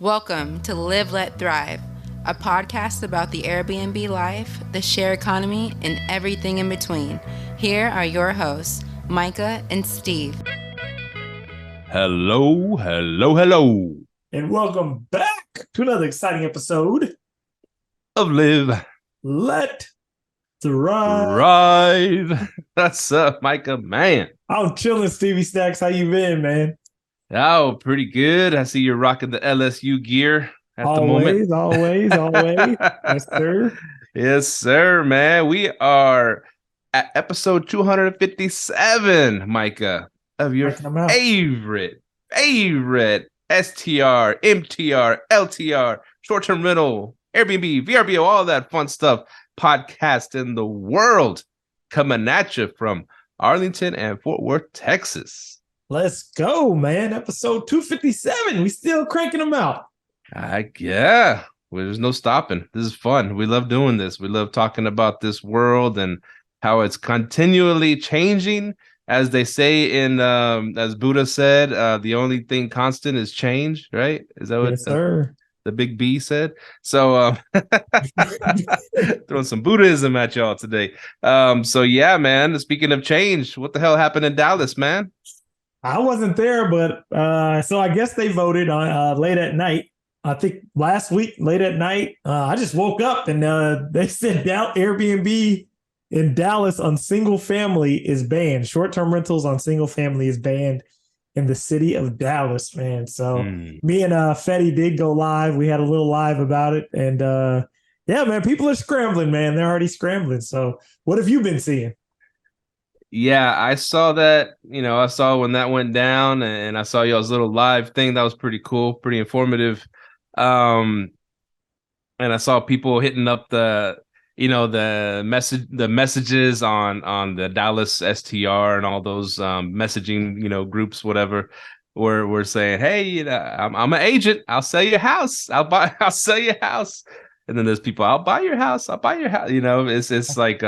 Welcome to Live, Let, Thrive, a podcast about the Airbnb life, the share economy, and everything in between. Here are your hosts, Myka and Steve. Hello. And welcome back to another exciting episode of Live, Let Thrive. Thrive. That's Myka, man. I'm chilling, Stevie Stacks. How you been, man? Oh, pretty good. I see you're rocking the LSU gear at the moment. Always. Yes, sir. Yes, sir, man. We are at episode 257, Myka, of your favorite STR, MTR, LTR, short-term rental, Airbnb, VRBO, all that fun stuff podcast in the world, coming at you from Arlington and Fort Worth, Texas. Let's go, man. Episode 257. We still cranking them out. Yeah. Well, there's no stopping. This is fun. We love doing this. We love talking about this world and how it's continually changing. As they say in, as Buddha said, the only thing constant is change, right? Is that what yes, sir. The big B said? So throwing some Buddhism at y'all today. So yeah, man, speaking of change, what the hell happened in Dallas, man? I wasn't there, but so I guess they voted on late at night. I think last week, late at night, I just woke up and they said Airbnb in Dallas on single family is banned. Short-term rentals on single family is banned in the city of Dallas, man. So me and Fetty did go live. We had a little live about it. And yeah, man, people are scrambling, man. They're already scrambling. So what have you been seeing? Yeah, I saw that, I saw when that went down, and I saw y'all's little live thing. That was pretty cool, pretty informative. And I saw people hitting up the messages on the Dallas STR and all those messaging, groups, whatever, we're saying, hey, I'm an agent. I'll sell your house. I'll sell your house. And then there's people, I'll buy your house. It's like,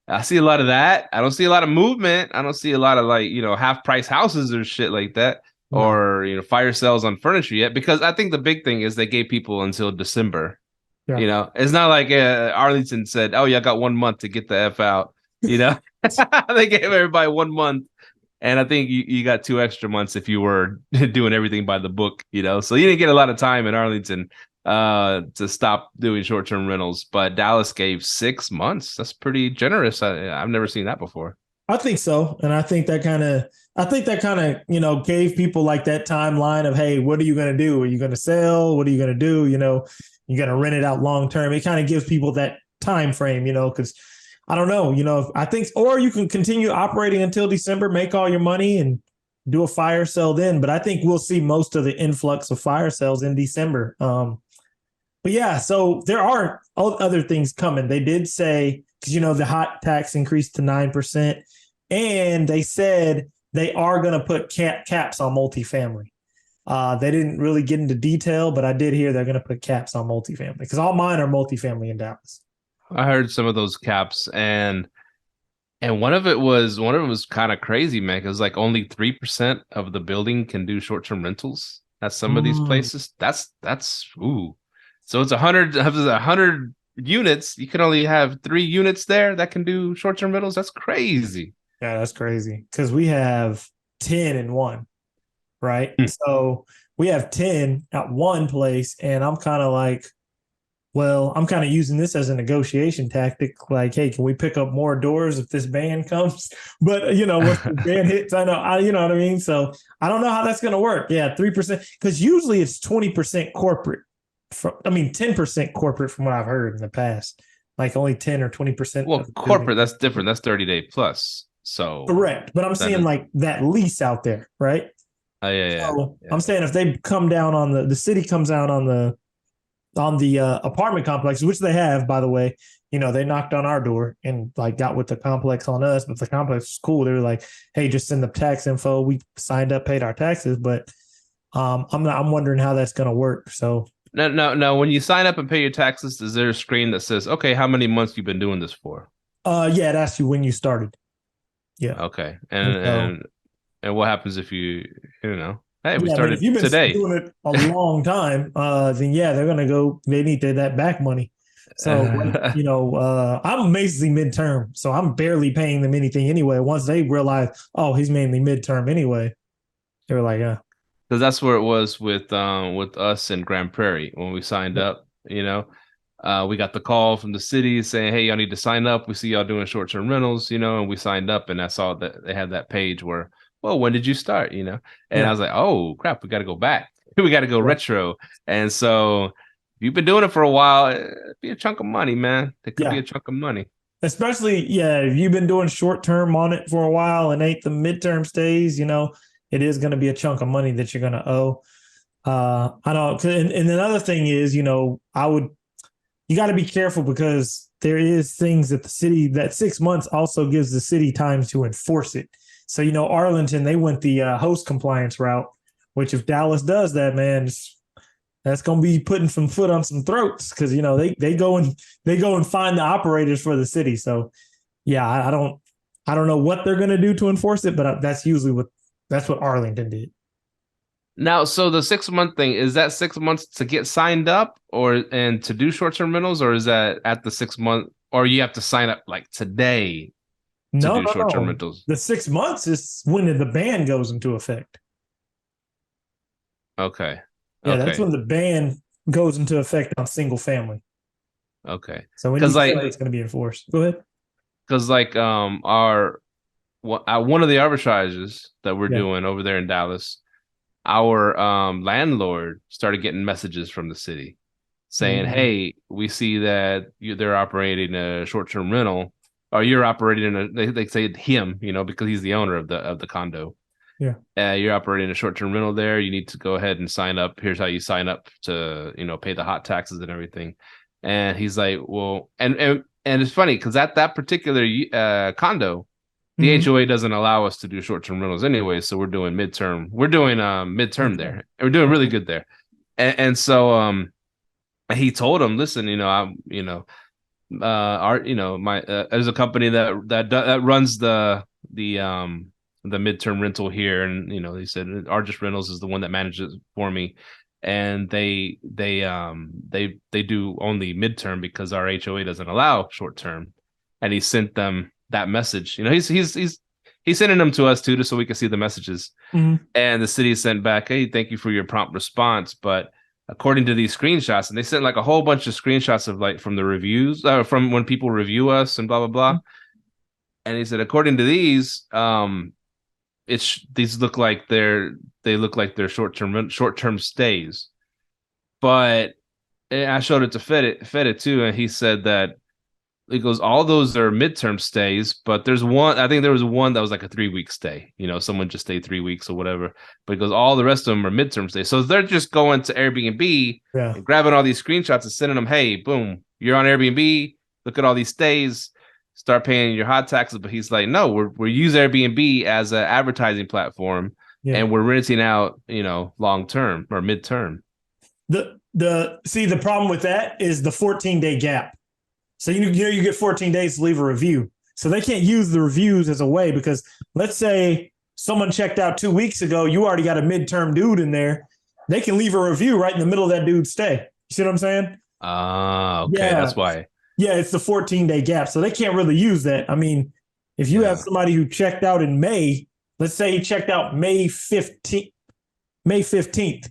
I see a lot of that. I don't see a lot of movement. I don't see a lot of half price houses or shit like that, or fire sales on furniture yet, because I think the big thing is they gave people until December. Yeah. It's not like Arlington said, oh, yeah, I got 1 month to get the F out. They gave everybody 1 month. And I think you got 2 extra months if you were doing everything by the book, so you didn't get a lot of time in Arlington to stop doing short-term rentals, but Dallas gave 6 months. That's pretty generous. I've never seen that before. I think so. And I think that kind of, gave people like that timeline of, hey, what are you going to do? Are you going to sell? What are you going to do? You're going to rent it out long-term. It kind of gives people that time frame, because I don't know, I think, or you can continue operating until December, make all your money and do a fire sale then. But I think we'll see most of the influx of fire sales in December. But yeah, so there are other things coming. They did say, because, the hot tax increased to 9%, and they said they are going to put caps on multifamily. They didn't really get into detail, but I did hear they're going to put caps on multifamily, because all mine are multifamily in Dallas. I heard some of those caps, and one of it was kind of crazy, man. Because like only 3% of the building can do short-term rentals at some of these places. That's ooh. So it's 100 units. You can only have 3 units there that can do short-term rentals. That's crazy. Yeah, that's crazy. Because we have 10 in one, right? So we have 10 at one place, and I'm kind of like, well, I'm kind of using this as a negotiation tactic. Like, hey, can we pick up more doors if this ban comes? But once the ban hits, you know what I mean. So I don't know how that's going to work. Yeah, 3%, because usually it's 20% corporate. 10% corporate from what I've heard in the past, like only 10 or 20%. Well, corporate, that's different. That's 30-day plus. So correct. But I'm saying like that lease out there, right? Oh, yeah. So I'm saying if they come down on the city comes out on the apartment complex, which they have, by the way, they knocked on our door and like got with the complex on us, but the complex was cool. They were like, hey, just send the tax info. We signed up, paid our taxes, but I'm wondering how that's going to work. So No. When you sign up and pay your taxes, is there a screen that says, okay, how many months you've been doing this for? Yeah, it asks you when you started. Yeah. Okay. And what happens if you Hey, we Yeah, but if started you've been today. doing it a long time, then yeah, they're gonna go. They need that back money. So I'm amazingly midterm, so I'm barely paying them anything anyway. Once they realize, oh, he's mainly midterm anyway, they were like, yeah, because that's where it was with us in Grand Prairie when we signed up. We got the call from the city saying, "Hey, y'all need to sign up. We see y'all doing short-term rentals," and we signed up, and I saw that they had that page where, well, when did you start? And yeah. I was like, oh crap, we got to go back. We got to go retro. And so, if you've been doing it for a while, it'd be a chunk of money, man. It could be a chunk of money. Especially, if you've been doing short term on it for a while and ain't the midterm stays, it is going to be a chunk of money that you're going to owe. I know. And another thing is, you got to be careful because there is things that that 6 months also gives the city time to enforce it. So, Arlington, they went the host compliance route, which if Dallas does that, man, that's going to be putting some foot on some throats because, they go and find the operators for the city. So, yeah, I don't know what they're going to do to enforce it, but that's usually that's what Arlington did. Now, so the 6 month thing, is that 6 months to get signed up and to do short-term rentals, or is that at the 6 month, or you have to sign up like today to do short-term rentals? The 6 months is when the ban goes into effect. Okay. Yeah, that's when the ban goes into effect on single family. Okay. So when you say it's going to be enforced, go ahead. Because one of the arbitrages that we're doing over there in Dallas, our landlord started getting messages from the city saying, "Hey, we see that they're operating a short-term rental, or you're operating they say him, because he's the owner of the condo. Yeah, you're operating a short-term rental there. You need to go ahead and sign up. Here's how you sign up to pay the hot taxes and everything." And he's like, "Well," and it's funny because at that particular condo, the HOA doesn't allow us to do short-term rentals anyway, so we're doing midterm. We're doing midterm there, and we're doing really good there. And so he told him, "Listen, my there's a company that runs the midterm rental here, and they said Argis Rentals is the one that manages it for me, and they do only midterm because our HOA doesn't allow short-term." And he sent them that message. He's sending them to us too, just so we can see the messages. And the city sent back, "Hey, thank you for your prompt response, but according to these screenshots," and they sent like a whole bunch of screenshots of like from the reviews, from when people review us and blah blah blah. And he said, according to these, these look like they're short-term stays. But I showed it to Fed too, and he said that he goes, all those are midterm stays, but there's one, I think there was one that was like a 3-week stay. Someone just stayed 3 weeks or whatever. But he goes, all the rest of them are midterm stays. So they're just going to Airbnb and grabbing all these screenshots and sending them, "Hey, boom, you're on Airbnb. Look at all these stays. Start paying your hot taxes." But he's like, "No, we're using Airbnb as an advertising platform, and we're renting out, long term or midterm." The problem with that is the 14-day gap. So you get 14 days to leave a review. So they can't use the reviews as a way, because let's say someone checked out 2 weeks ago, you already got a midterm dude in there. They can leave a review right in the middle of that dude's stay. You see what I'm saying? Okay, that's why. Yeah, it's the 14-day gap. So they can't really use that. I mean, if you have somebody who checked out in May, let's say he checked out May 15th.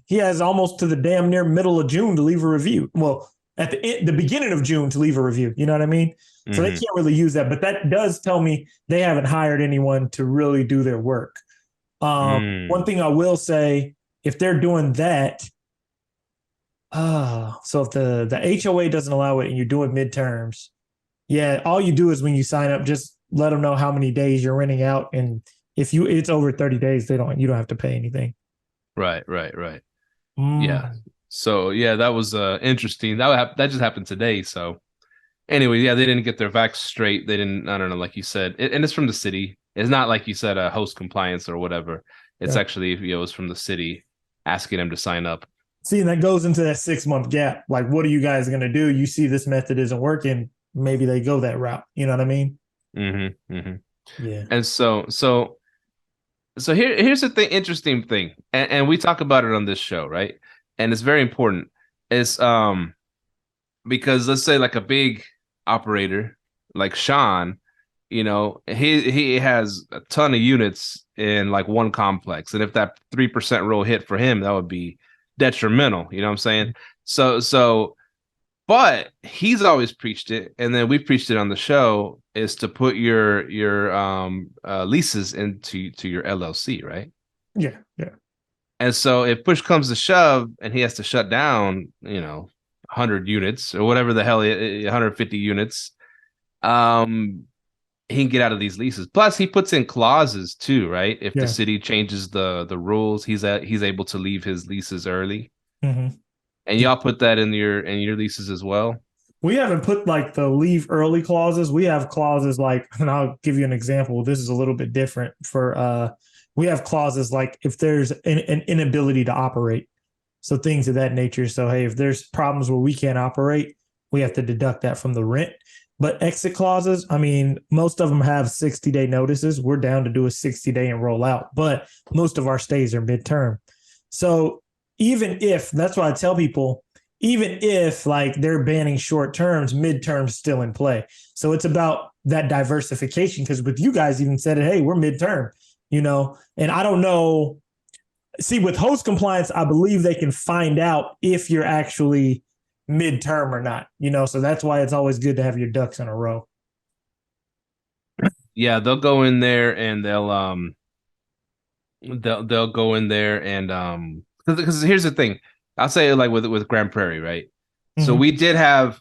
He has almost to the damn near middle of June to leave a review. Well, at the beginning of June to leave a review. You know what I mean? So they can't really use that. But that does tell me they haven't hired anyone to really do their work. One thing I will say, if they're doing that, so if the HOA doesn't allow it and you're doing midterms, all you do is when you sign up, just let them know how many days you're renting out. And if it's over 30 days, you don't have to pay anything. Right. Yeah. So that was interesting. That just happened today. So anyway, they didn't get their facts straight. They didn't. I don't know, like you said, and it's from the city. It's not like you said a host compliance or whatever. It's actually it was from the city asking them to sign up. See, and that goes into that 6 month gap. Like, what are you guys going to do? You see this method isn't working. Maybe they go that route. You know what I mean? Yeah. And And so So here's the thing, interesting thing, and we talk about it on this show, right? And it's very important. It's because let's say like a big operator like Sean, he has a ton of units in like one complex, and if that 3% rule hit for him, that would be detrimental. You know what I'm saying? So but he's always preached it, and then we preached it on the show, is to put your leases into your LLC, right? Yeah, yeah. And so if push comes to shove and he has to shut down, 100 units or whatever the hell, 150 units, he can get out of these leases. Plus, he puts in clauses too, right? If the city changes the rules, he's able to leave his leases early. Mm-hmm. And y'all put that in your leases as well? We haven't put like the leave early clauses. We have clauses like, and I'll give you an example. This is a little bit different for we have clauses like if there's an inability to operate. So things of that nature. So hey, if there's problems where we can't operate, we have to deduct that from the rent. But exit clauses, I mean, most of them have 60-day notices. We're down to do a 60-day and roll out, but most of our stays are midterm. So even if, that's why I tell people, even if like they're banning short terms, midterms still in play. So it's about that diversification, because with you guys even said it, hey, we're midterm, and I don't know. See, with host compliance, I believe they can find out if you're actually midterm or not, so that's why it's always good to have your ducks in a row. Yeah, they'll go in there and they'll go in there and because here's the thing. I'll say it like with Grand Prairie, right? Mm-hmm. So we did have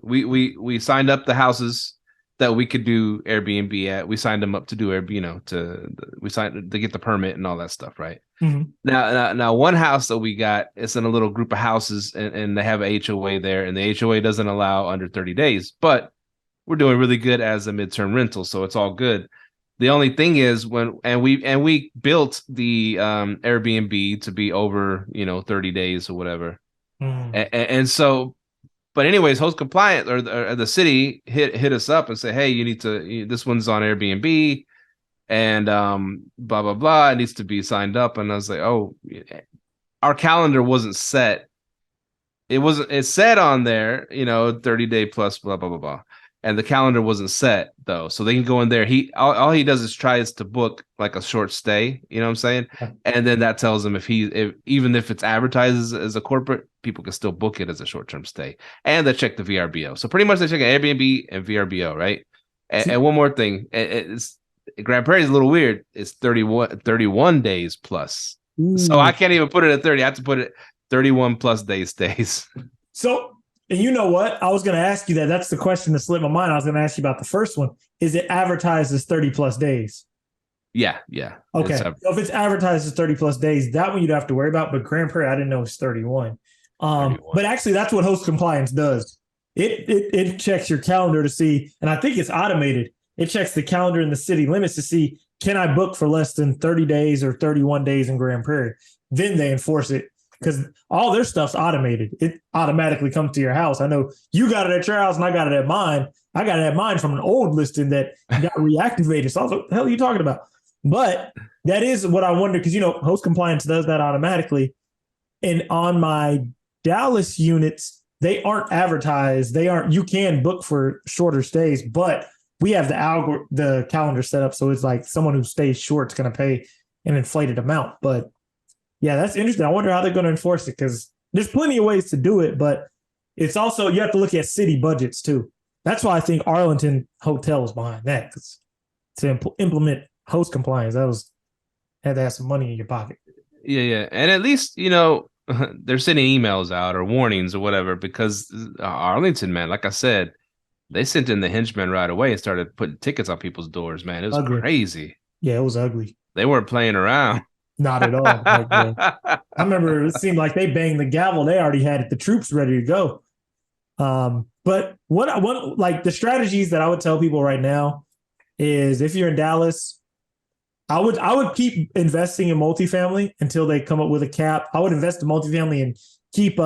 we signed up the houses that we could do Airbnb at. We signed them up to do Airbnb, we signed to get the permit and all that stuff, right? Mm-hmm. Now, one house that we got, it's in a little group of houses, and they have a HOA there, and the HOA doesn't allow under 30 days, but we're doing really good as a midterm rental, so it's all good. The only thing is we built the Airbnb to be over 30 days or whatever, and so. But anyways, host compliant or the city hit us up and say, hey, you need to, this one's on Airbnb and blah, blah, blah. It needs to be signed up. And I was like, oh, our calendar wasn't set. It's set on there, 30-day plus blah, blah, blah, blah. And the calendar wasn't set though. So they can go in there. All he does is tries to book like a short stay, you know what I'm saying? And then that tells him even if it's advertised as a corporate, people can still book it as a short-term stay. And they check the VRBO. So pretty much they check Airbnb and VRBO, right? And one more thing, Grand Prairie is a little weird. It's 31 days plus. Ooh. So I can't even put it at 30. I have to put it 31 plus days stays. So, and you know what? I was going to ask you that. That's the question that slipped my mind. I was going to ask you about the first one. Is it advertised as 30 plus days? Yeah. Okay. So if it's advertised as 30 plus days, that one you'd have to worry about. But Grand Prairie, I didn't know it's 31. But actually, that's what host compliance does. It checks your calendar to see, and I think it's automated. It checks the calendar and the city limits to see, can I book for less than 30 days or 31 days in Grand Prairie? Then they enforce it, because all their stuff's automated. It automatically comes to your house. I know you got it at your house and I got it at mine. I got it at mine from an old listing that got reactivated. So I was like, what the hell are you talking about? But that is what I wonder, because, host compliance does that automatically. And on my Dallas units, they aren't advertised. You can book for shorter stays, but we have the calendar set up so it's like someone who stays short is going to pay an inflated amount. But yeah, that's interesting. I wonder how they're going to enforce it, because there's plenty of ways to do it, but it's also, you have to look at city budgets too. That's why I think Arlington Hotel was behind that, because to implement host compliance, had to have some money in your pocket. Yeah. And at least, they're sending emails out or warnings or whatever, because Arlington, man, like I said, they sent in the henchmen right away and started putting tickets on people's doors, man. It was crazy. Yeah, it was ugly. They weren't playing around. Not at all. I remember it seemed like they banged the gavel. They already had the troops ready to go. But what like the strategies that I would tell people right now is, if you're in Dallas, I would keep investing in multifamily until they come up with a cap. I would invest in multifamily and keep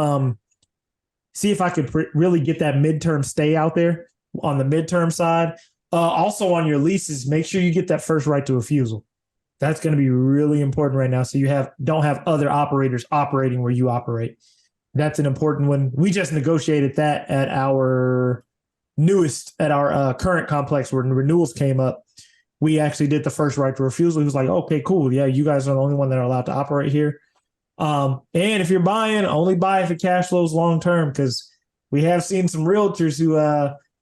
see if I could really get that midterm stay out there on the midterm side. Also on your leases, make sure you get that first right to refusal. That's going to be really important right now. So you don't have other operators operating where you operate. That's an important one. We just negotiated that at our current complex where renewals came up. We actually did the first right to refusal. He was like, okay, cool. Yeah, you guys are the only one that are allowed to operate here. And if you're buying, only buy if it cash flows long term, because we have seen some realtors who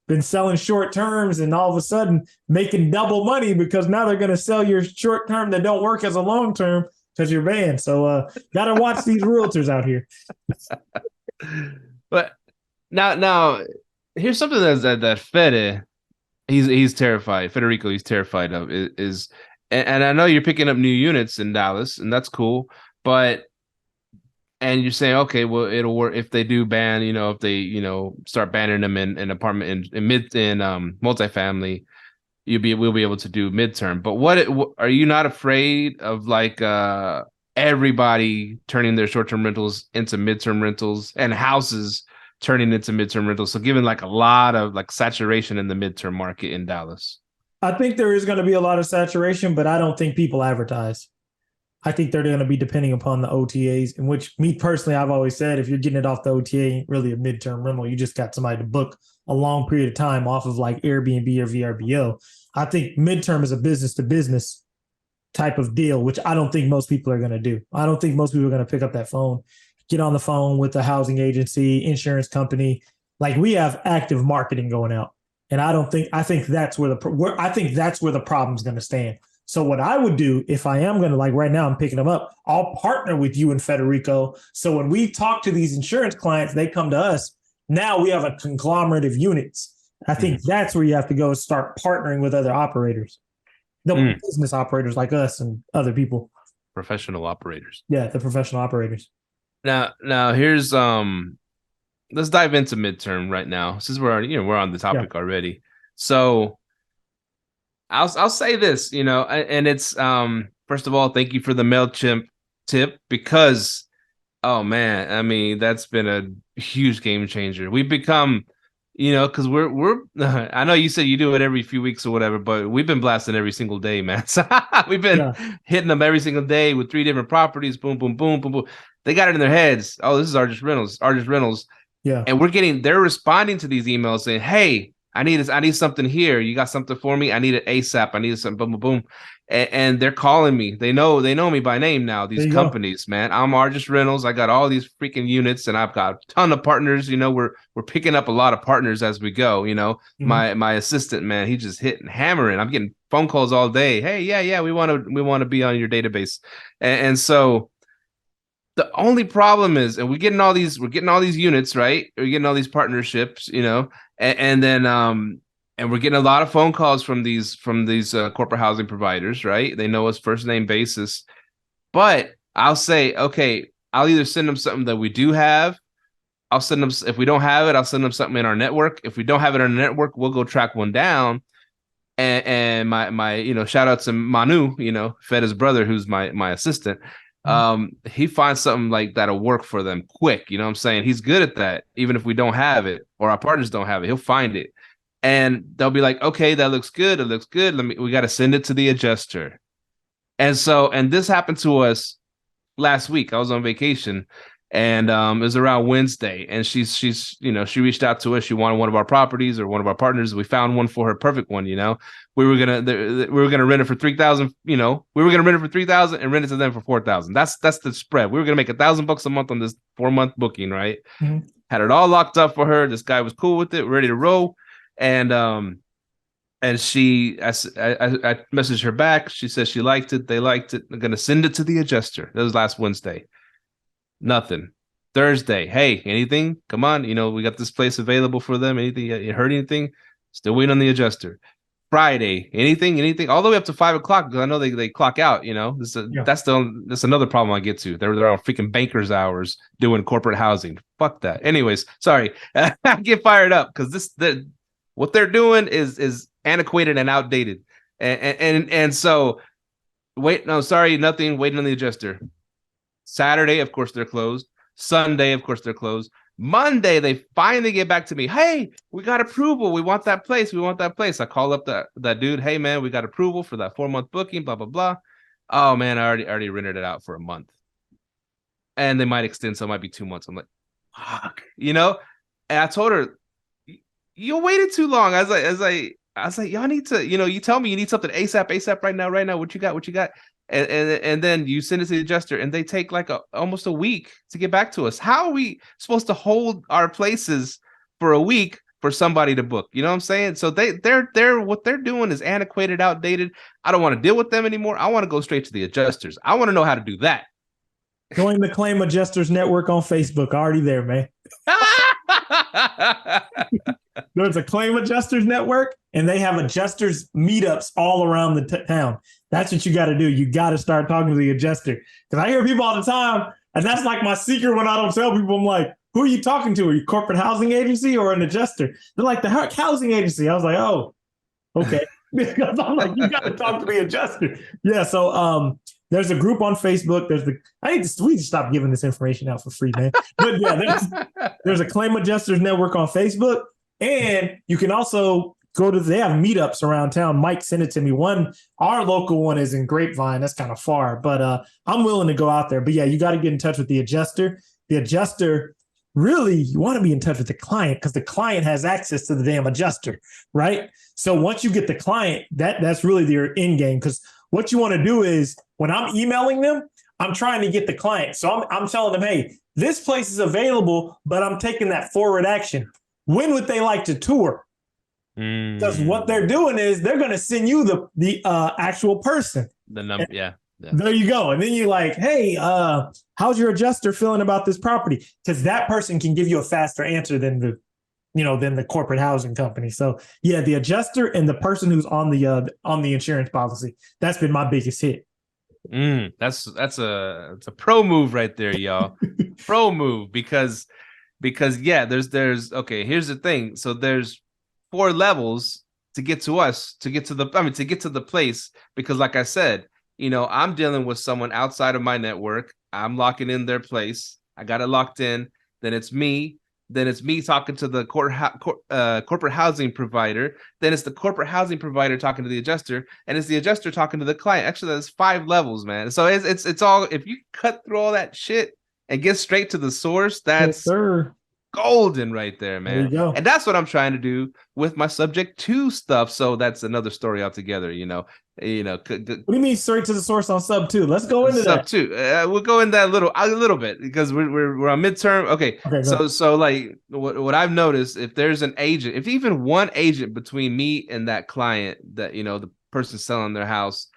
been selling short terms and all of a sudden making double money because now they're going to sell your short term that don't work as a long term because you're banned. So got to watch these realtors out here. But now here's something that Fede, he's terrified. Federico, he's terrified of is and I know you're picking up new units in Dallas, and that's cool, but and you're saying, okay, well, it'll work if they do ban, if they, start banning them in apartment in multifamily, we'll be able to do midterm. But what are you not afraid of, like everybody turning their short-term rentals into midterm rentals and houses turning into midterm rentals? So given like a lot of like saturation in the midterm market in Dallas. I think there is going to be a lot of saturation, but I don't think people advertise. I think they're going to be depending upon the OTAs, in which me personally, I've always said, if you're getting it off the OTA, ain't really a midterm rental. You just got somebody to book a long period of time off of like Airbnb or VRBO. I think midterm is a business to business type of deal, which I don't think most people are going to do. I don't think most people are going to pick up that phone, get on the phone with the housing agency, insurance company. Like, we have active marketing going out. And I think that's where the problem's going to stand. So what I would do if I am going to, like right now, I'm picking them up, I'll partner with you and Federico. So when we talk to these insurance clients, they come to us. Now we have a conglomerate of units. I think that's where you have to go, start partnering with other operators, the business operators like us and other people. Professional operators. Yeah, the professional operators. Now here's let's dive into midterm right now, since we're on the topic already. So I'll say this, and it's first of all, thank you for the MailChimp tip, because oh man, I mean, that's been a huge game changer. We've become, because we're I know you said you do it every few weeks or whatever, but we've been blasting every single day, man. So we've been hitting them every single day with 3 different properties. Boom, boom, boom, boom, boom. They got it in their heads. Oh, this is Argus Rentals. Yeah. And they're responding to these emails saying, hey, I need something here. You got something for me? I need it ASAP. I need something, boom, boom, boom. And they're calling me. They know me by name now, these companies, man. I'm Argus Rentals. I got all these freaking units, and I've got a ton of partners. We're picking up a lot of partners as we go. My assistant, man, he just hitting hammering. I'm getting phone calls all day. Hey, yeah, we want to be on your database. And so the only problem is, and we're getting all these units, right? We're getting all these partnerships, and then and we're getting a lot of phone calls from these corporate housing providers, right? They know us first name basis. But I'll say, okay, I'll either send them something that we do have. I'll send them, if we don't have it, I'll send them something in our network. If we don't have it in our network, we'll go track one down. And my shout out to Manu, Feda's brother, who's my assistant. He finds something like that'll work for them quick. You know what I'm saying? He's good at that. Even if we don't have it or our partners don't have it, he'll find it. And they'll be like, okay, that looks good. It looks good. We got to send it to the adjuster. And this happened to us last week. I was on vacation, and it was around Wednesday. And she reached out to us. She wanted one of our properties or one of our partners. We found one for her, perfect one. We were gonna rent it for $3,000. We were gonna rent it for $3,000 and rent it to them for $4,000. That's the spread. We were gonna make $1,000 a month on this 4-month booking, right? Mm-hmm. Had it all locked up for her. This guy was cool with it, ready to roll. And I messaged her back. She said she liked it. They liked it. I'm gonna send it to the adjuster. That was last Wednesday. Nothing. Thursday, hey, anything? Come on, we got this place available for them. Anything? You heard anything? Still waiting on the adjuster. Friday, anything, all the way up to 5 o'clock, because I know they clock out. That's another problem I get to. They're on freaking bankers hours doing corporate housing. Fuck that. Anyways, sorry, I get fired up because what they're doing is antiquated and outdated. And so nothing. Waiting on the adjuster. Saturday, of course, they're closed. Sunday, of course, they're closed. Monday, they finally get back to me. Hey, we got approval. We want that place. I call up that dude. Hey, man, we got approval for that 4-month booking, blah, blah, blah. Oh man, I already rented it out for a month, and they might extend, so it might be 2 months. I'm like, fuck, And I told her, you waited too long. I was like, y'all need to, you tell me you need something ASAP, right now, right now. What you got? What you got? And then you send it to the adjuster, and they take like almost a week to get back to us. How are we supposed to hold our places for a week for somebody to book? You know what I'm saying? So they're what they're doing is antiquated, outdated. I don't want to deal with them anymore. I want to go straight to the adjusters. I want to know how to do that. Join the Claim Adjusters Network on Facebook. Already there, man. There's a Claim Adjusters Network, and they have adjusters meetups all around the town. That's what you got to do. You got to start talking to the adjuster. Because I hear people all the time, and that's like my secret when I don't tell people. I'm like, who are you talking to? Are you corporate housing agency or an adjuster? They're like, the housing agency. I was like, oh, okay. Because I'm like, you got to talk to the adjuster. Yeah. So there's a group on Facebook. We need to stop giving this information out for free, man. But yeah, there's a Claim Adjusters Network on Facebook. And you can also they have meetups around town. Mike sent it to me. Our local one is in Grapevine. That's kind of far, but I'm willing to go out there. But yeah, you got to get in touch with the adjuster. The adjuster, really, you want to be in touch with the client because the client has access to the damn adjuster, right? So once you get the client, that's really your end game. Because what you want to do is when I'm emailing them, I'm trying to get the client. So I'm telling them, hey, this place is available, but I'm taking that forward action. When would they like to tour? Because what they're doing is they're going to send you the actual person. The number, yeah. There you go. And then you're like, hey, how's your adjuster feeling about this property? Because that person can give you a faster answer than the corporate housing company. So yeah, the adjuster and the person who's on the insurance policy. That's been my biggest hit. That's a pro move right there, y'all. Pro move because yeah, there's okay, here's the thing. So there's 4 levels to get to us, to get to the place, because like I said, I'm dealing with someone outside of my network. I'm locking in their place. I got it locked in. Then it's me talking to the corporate housing provider. Then it's the corporate housing provider talking to the adjuster, and it's the adjuster talking to the client. Actually, there's 5 levels, man. So it's all, if you cut through all that shit and get straight to the source, that's golden right there, man. There you go. And that's what I'm trying to do with my subject to stuff. So that's another story altogether, What do you mean straight to the source on sub 2? Let's go into sub 2. We'll go in that a little bit because we're on midterm. Okay. So like what I've noticed, if there's an agent, if even one agent between me and that client, that the person selling their house,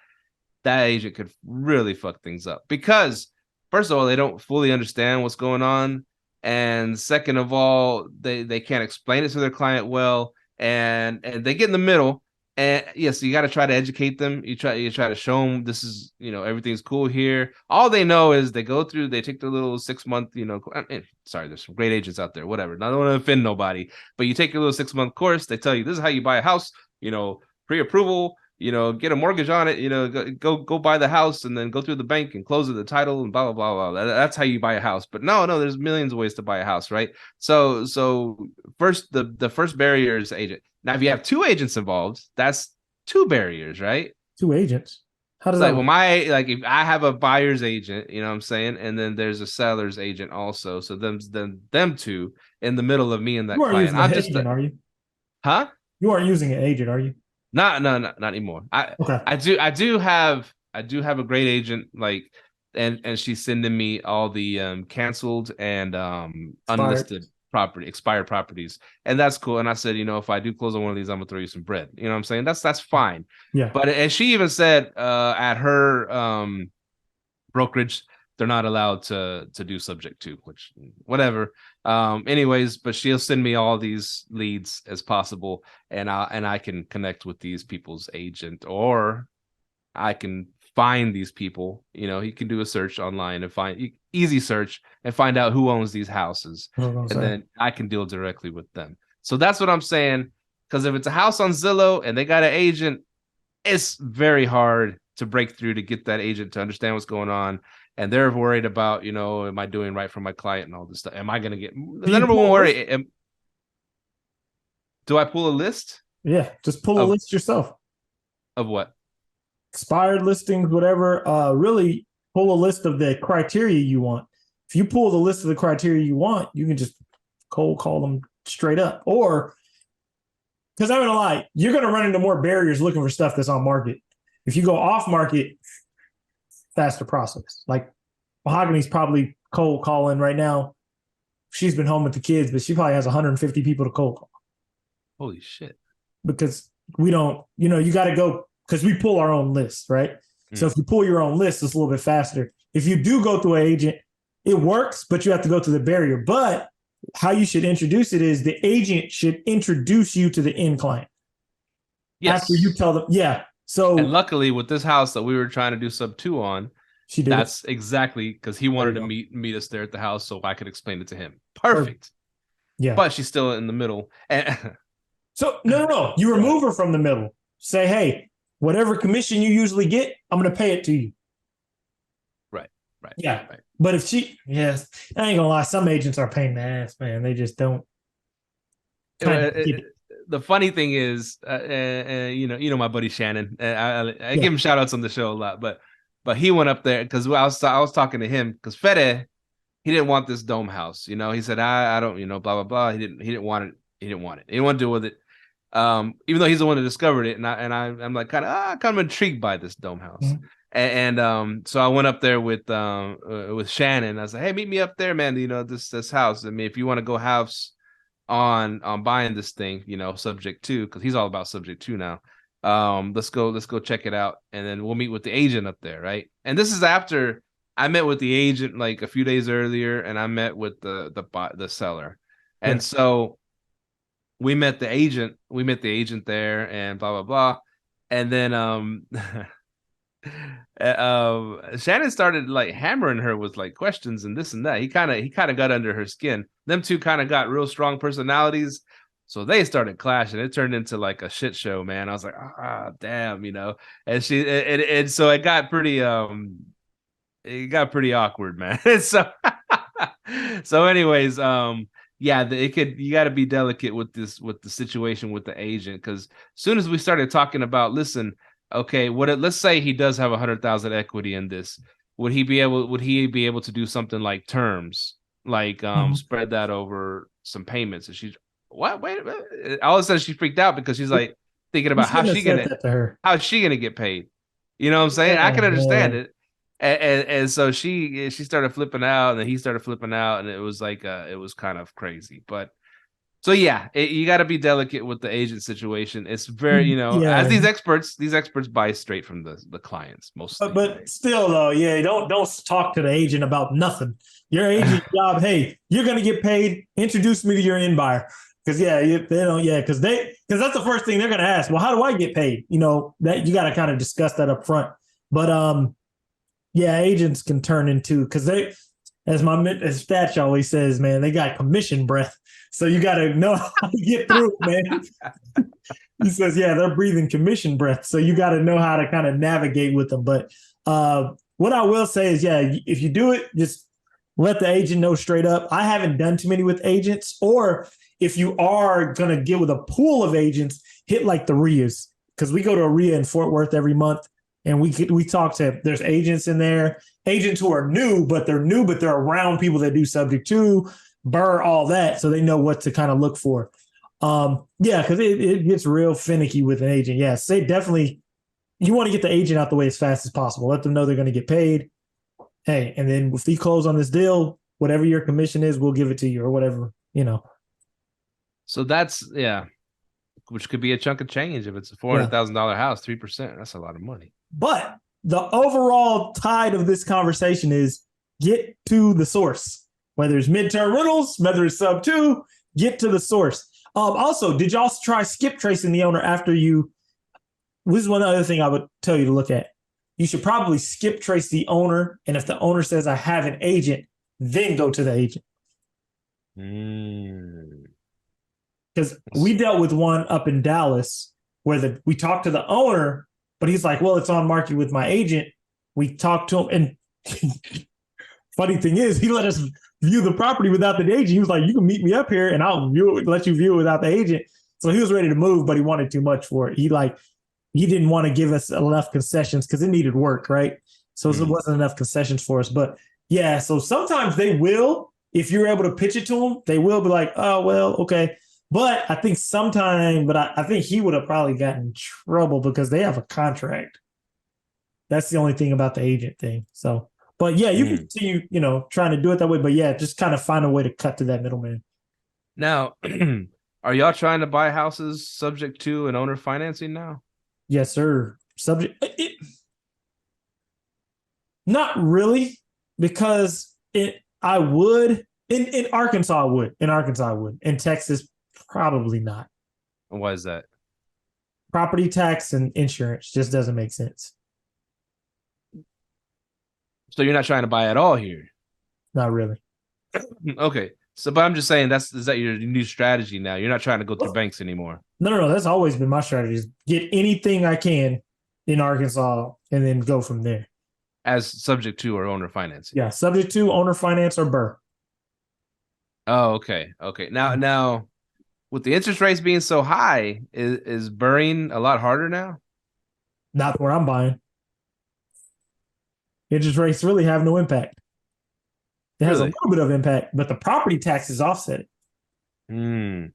that agent could really fuck things up, because first of all, they don't fully understand what's going on. And second of all, they can't explain it to their client well, and they get in the middle. And yes, you got to try to educate them. You try to show them this is, everything's cool here. All they know is they take their little 6-month, sorry, there's some great agents out there, whatever. Not want to offend nobody, but you take your little 6-month course. They tell you this is how you buy a house, pre-approval, get a mortgage on it, go buy the house and then go through the bank and close it, the title and blah, blah, blah, blah. That's how you buy a house. But no, there's millions of ways to buy a house, right? So first, the first barrier is agent. Now, if you have 2 agents involved, that's 2 barriers, right? 2 agents. How does that work? Well, if I have a buyer's agent, you know what I'm saying? And then there's a seller's agent also. So them 2 in the middle of me and that client. I'm just agent, are you? Huh? You aren't using an agent, are you? Not anymore. I do have a great agent, and she's sending me all the canceled and unlisted expired properties, and that's cool. And I said, if I do close on one of these, I'm gonna throw you some bread. You know what I'm saying? That's fine. Yeah. But as she even said, at her brokerage, they're not allowed to do subject to, which whatever. Anyways, but she'll send me all these leads as possible, and I can connect with these people's agent, or I can find these people. He can do a search online and easy search and find out who owns these houses, and then I can deal directly with them. So that's what I'm saying. Because if it's a house on Zillow and they got an agent, it's very hard to break through to get that agent to understand what's going on. And they're worried about, am I doing right for my client and all this stuff? Am I going to get the number one worry? Do I pull a list? Yeah, just pull a list yourself. Of what? expired listings, whatever, really pull a list of the criteria you want. If you pull the list of the criteria you want, you can just cold call them straight up. Or, because I'm gonna lie, you're gonna run into more barriers looking for stuff that's on market. If you go off market, faster process. Like Mahogany's probably cold calling right now. She's been home with the kids, but she probably has 150 people to cold call. Holy shit. Because we don't, you got to go, because we pull our own list, right? So if you pull your own list, it's a little bit faster. If you do go through an agent, it works, but you have to go through the barrier. But how you should introduce it is the agent should introduce you to the end client. Yes. After you tell them, yeah. So, and luckily with this house that we were trying to do sub 2 on, she did. That's exactly because he wanted to meet us there at the house so I could explain it to him. Perfect. Yeah. But she's still in the middle. So no. You remove her from the middle. Say, hey, whatever commission you usually get, I'm going to pay it to you. Right. Yeah. Right. But if I ain't going to lie, some agents are paying the ass, man. They just don't. The funny thing is, my buddy Shannon, I give him shout outs on the show a lot, but he went up there because I was talking to him because Fede, he didn't want this dome house. He said, I don't, blah, blah, blah. He didn't want it. He didn't want to deal with it. Even though he's the one that discovered it. I'm like kind of intrigued by this dome house. Mm-hmm. And so I went up there with Shannon. I was like, hey, meet me up there, man. This house. I mean, if you want to go house on buying this thing, subject to, because he's all about subject to now. Let's go check it out, and then we'll meet with the agent up there, right? And this is after I met with the agent like a few days earlier, and I met with the seller, and so we met the agent. We met the agent there, and blah blah blah, and then Shannon started like hammering her with like questions and this and that. He kind of got under her skin. Them two kind of got real strong personalities. So they started clashing. It turned into like a shit show, man. I was like, damn, And so it got pretty awkward, man. so anyways, you got to be delicate with the situation with the agent, because as soon as we started talking about, listen, okay, let's say he does have 100,000 equity in this. Would he be able to do something like terms, like spread that over some payments? And she's, what? Wait a minute. All of a sudden she freaked out because she's like thinking about how's she gonna get paid. You know what I'm saying? I can understand it. And so she started flipping out, and then he started flipping out, and it was like it was kind of crazy. But so you got to be delicate with the agent situation. It's very, as these experts buy straight from the clients mostly. But still though, don't talk to the agent about nothing. Your agent job, hey, you're gonna get paid. Introduce me to your end buyer. Because because that's the first thing they're gonna ask. Well, how do I get paid? That you got to kind of discuss that up front. But agents can turn into, because they, as Statch always says, man, they got commission breath. So you got to know how to get through it, man. He says, they're breathing commission breath. So you got to know how to kind of navigate with them. But what I will say is, if you do it, just let the agent know straight up. I haven't done too many with agents, or if you are going to get with a pool of agents, hit like the RIAs, because we go to a RIA in Fort Worth every month, and we talk to, there's agents in there, agents who are new, but they're around people that do subject to, BRRRR, all that, so they know what to kind of look for. Because it gets real finicky with an agent. Yeah, say definitely you want to get the agent out the way as fast as possible. Let them know they're going to get paid. Hey, and then if they close on this deal, whatever your commission is, we'll give it to you, or whatever, So that's, which could be a chunk of change if it's a $400,000 house, 3%. That's a lot of money. But the overall tide of this conversation is get to the source. Whether it's midterm rentals, whether it's sub 2, get to the source. Also, did y'all try skip tracing the owner after you? This is one other thing I would tell you to look at. You should probably skip trace the owner. And if the owner says, I have an agent, then go to the agent. Because we dealt with one up in Dallas where we talked to the owner, but he's like, well, it's on market with my agent. We talked to him, and funny thing is, he let us view the property without the agent. He was like, you can meet me up here and I'll let you view it without the agent. So he was ready to move, but he wanted too much for it. he didn't want to give us enough concessions because it needed work, right? So it wasn't enough concessions for us. But yeah, so sometimes they will, if you're able to pitch it to them, they will be like, oh, well, okay. But I think I think he would have probably gotten in trouble because they have a contract. That's the only thing about the agent thing. So, but yeah, you can continue, trying to do it that way. But yeah, just kind of find a way to cut to that middleman. Now, are y'all trying to buy houses subject to an owner financing now? Yes, sir. Not really, because I would in Arkansas I would. In Arkansas I would. In Texas, probably not. And why is that? Property tax and insurance just doesn't make sense. So you're not trying to buy at all here? Not really. Okay. So, but I'm just saying is that your new strategy now? You're not trying to go through banks anymore. No. That's always been my strategy: is get anything I can in Arkansas and then go from there. As subject to or owner financing. Yeah, subject to owner finance or BRRRR. Oh, okay. Now, with the interest rates being so high, is BRRRRing a lot harder now? Not where I'm buying. Interest rates really have no impact. It has a little bit of impact, but the property taxes offset it.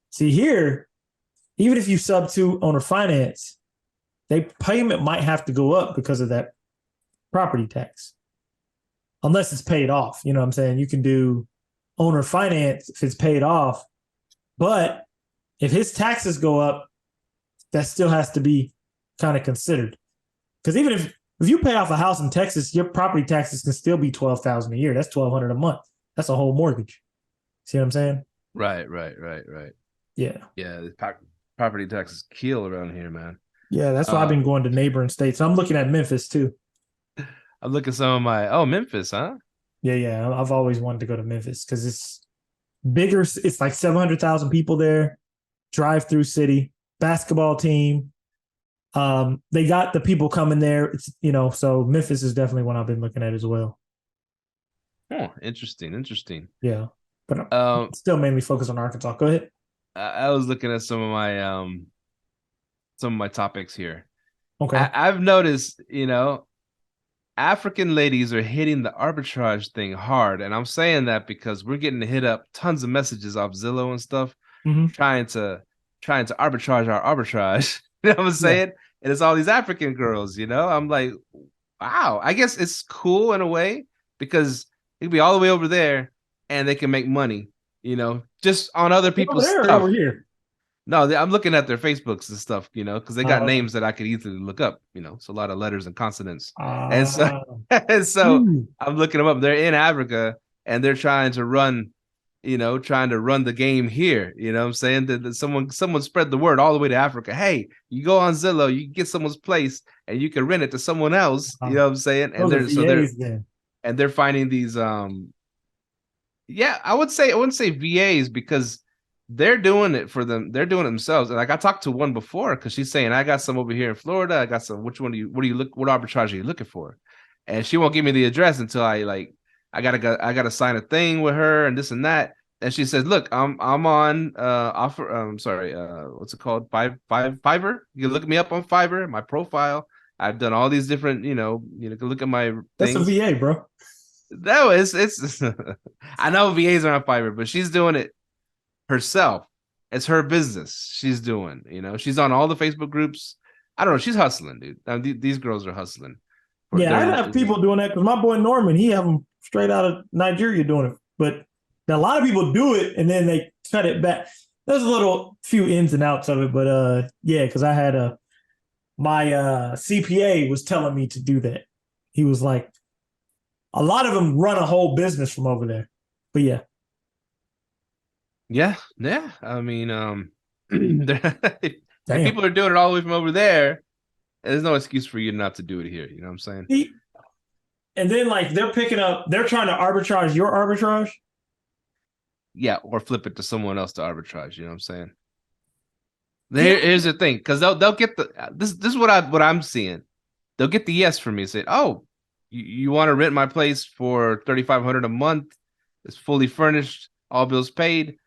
See here, even if you sub to owner finance, payment might have to go up because of that property tax. Unless it's paid off. You know what I'm saying? You can do owner finance if it's paid off. But if his taxes go up, that still has to be kind of considered. Because even if you pay off a house in Texas, your property taxes can still be $12,000 a year. That's $1,200 a month. That's a whole mortgage. See what I'm saying? Right. Yeah. The property taxes kill around here, man. Yeah, that's why I've been going to neighboring states. I'm looking at Memphis too. I'm looking at some of Memphis, huh? Yeah. I've always wanted to go to Memphis because it's bigger. It's like 700,000 people there. Drive-through city, basketball team. They got the people coming there. It's so Memphis is definitely one I've been looking at as well. Oh, interesting. Yeah, but I'm still mainly focused on Arkansas. Go ahead. I was looking at some of my topics here. Okay, I've noticed, African ladies are hitting the arbitrage thing hard, and I'm saying that because we're getting hit up tons of messages off Zillow and stuff, trying to arbitrage our arbitrage. You know what I'm saying? Yeah. And it's all these African girls. I'm like, wow. I guess it's cool in a way because it could be all the way over there, and they can make money. Just on other people's stuff. Over here. No, I'm looking at their Facebooks and stuff, because they got names that I could easily look up, it's a lot of letters and consonants. And so I'm looking them up. They're in Africa and they're trying to run the game here. You know what I'm saying? That someone spread the word all the way to Africa. Hey, you go on Zillow, you get someone's place and you can rent it to someone else. You know what I'm saying? And they're finding these I wouldn't say VAs because they're doing it for them. They're doing it themselves. And like I talked to one before because she's saying, I got some over here in Florida. I got some. What arbitrage are you looking for? And she won't give me the address until I gotta sign a thing with her and this and that. And she says, look, I'm on what's it called? Fiverr. You can look me up on Fiverr, my profile. I've done all these different, you can look at my things. That's a VA, bro. No, it's I know VAs are on Fiverr, but she's doing it herself. It's her business she's doing. She's on all the Facebook groups. I don't know. She's hustling, dude. These girls are hustling. I have people doing that because my boy Norman, he have them straight out of Nigeria doing it. But a lot of people do it and then they cut it back. There's a few ins and outs of it, but because I had my CPA was telling me to do that. He was like, a lot of them run a whole business from over there. But yeah. I mean, people are doing it all the way from over there. There's no excuse for you not to do it here. You know what I'm saying? And then they're trying to arbitrage your arbitrage. Yeah, or flip it to someone else to arbitrage. You know what I'm saying? Here's the thing, because they'll get this is what I'm seeing. They'll get the yes from me. Say, oh, you want to rent my place for $3,500 a month? It's fully furnished, all bills paid.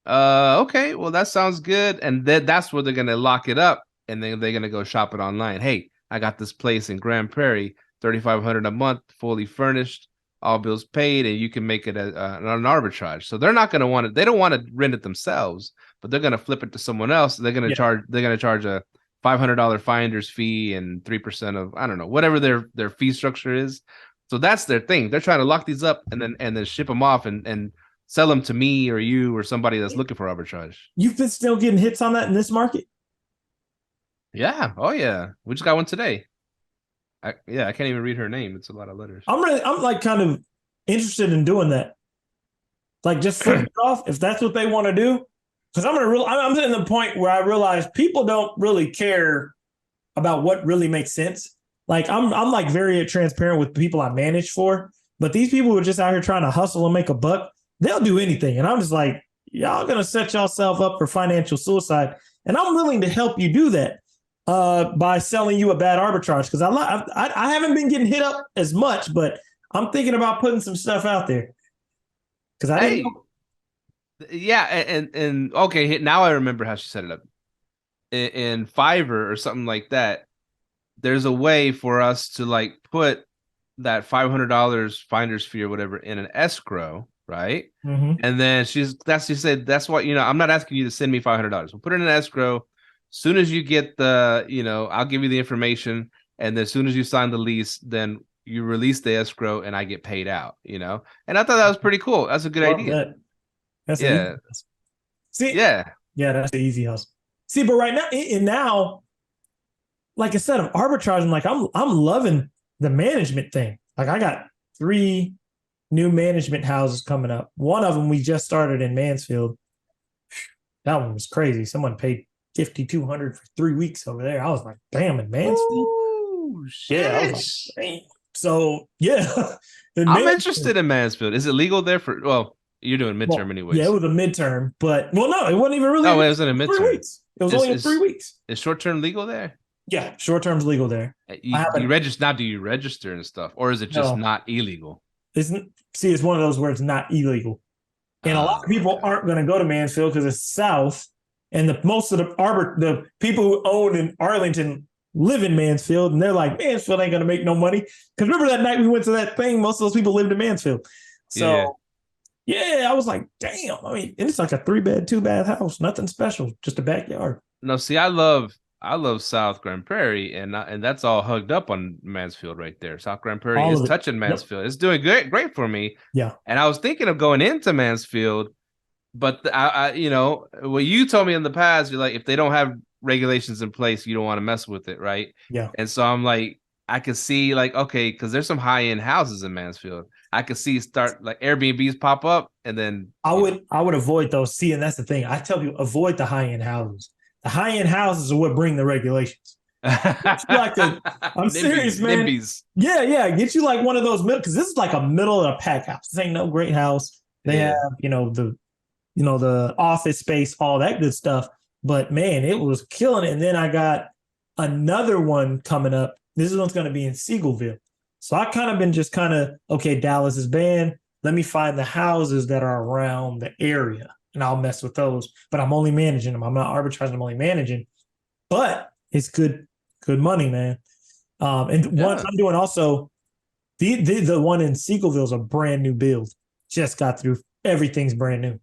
Okay, well that sounds good, and then that's where they're gonna lock it up. and then they're gonna go shop it online. Hey, I got this place in Grand Prairie, $3,500 a month, fully furnished, all bills paid, and you can make it an arbitrage. So they're not gonna want it. They don't want to rent it themselves, but they're gonna flip it to someone else. They're gonna charge. They're gonna charge a $500 finder's fee and 3% of, I don't know, whatever their fee structure is. So that's their thing. They're trying to lock these up and then ship them off and sell them to me or you or somebody that's looking for arbitrage. You've been still getting hits on that in this market? Yeah. Oh yeah. We just got one today. I can't even read her name. It's a lot of letters. I'm like kind of interested in doing that. Like just flip it off if that's what they want to do. Because I'm in the point where I realize people don't really care about what really makes sense. Like I'm like very transparent with people I manage for, but these people who are just out here trying to hustle and make a buck, they'll do anything. And I'm just like, y'all gonna set yourself up for financial suicide. And I'm willing to help you do that by selling you a bad arbitrage. Because I haven't been getting hit up as much, but I'm thinking about putting some stuff out there. Because I didn't know. Yeah, and okay, now I remember how she set it up. In Fiverr or something like that, there's a way for us to like put that $500 finder's fee or whatever in an escrow, right? Mm-hmm. And then she said that's what, I'm not asking you to send me $500. We'll put it in an escrow. Soon as you get I'll give you the information, and then as soon as you sign the lease, then you release the escrow and I get paid out. And I thought that was pretty cool. That's a good idea. That's yeah. See, yeah, that's the easy hustle. See, but right now, like instead of arbitraging, like I'm loving the management thing. Like I got 3 new management houses coming up. One of them we just started in Mansfield. That one was crazy. Someone paid $5,200 for 3 weeks over there. I was like, damn, in Mansfield. Ooh, shit. Yeah, I was like, damn. So yeah, I'm interested in Mansfield. Is it legal there for? Well, you're doing midterm anyways. Yeah, it was a midterm, but no, it wasn't even really. Oh, it wasn't a midterm. 3 weeks. It was only 3 weeks. Is short term legal there? Yeah, short term's legal there. You register now? Do you register and stuff, or is it just not illegal? It's one of those where it's not illegal, and a lot of people aren't going to go to Mansfield because it's south, and most of the people who own in Arlington live in Mansfield, and they're like, Mansfield ain't going to make no money. Because remember that night we went to that thing, most of those people lived in Mansfield. So yeah, I was like, damn. I mean, and it's like a 3-bed, 2-bath house, nothing special, just a backyard. No, see, I love South Grand Prairie, and that's all hugged up on Mansfield right there. South Grand Prairie is touching Mansfield. Yep. It's doing great for me. Yeah. And I was thinking of going into Mansfield, but I what you told me in the past, you're like, if they don't have regulations in place, you don't want to mess with it, right? Yeah. And so I'm like, I could see like, okay, because there's some high-end houses in Mansfield. I could see start like Airbnbs pop up, and then I would avoid those. See, and that's the thing. I tell you, avoid the high-end houses. The high-end houses are what bring the regulations. I'm serious, man. NIMBYs. Yeah. Get you like one of those because this is like a middle of the pack house. This ain't no great house. They have, the office space, all that good stuff. But man, it was killing it. And then I got another one coming up. This one's going to be in Seagoville. So I kind of been okay, Dallas is banned. Let me find the houses that are around the area and I'll mess with those. But I'm only managing them. I'm not arbitraging, I'm only managing. But it's good money, man. One I'm doing also, the one in Seagoville is a brand new build. Just got through. Everything's brand new.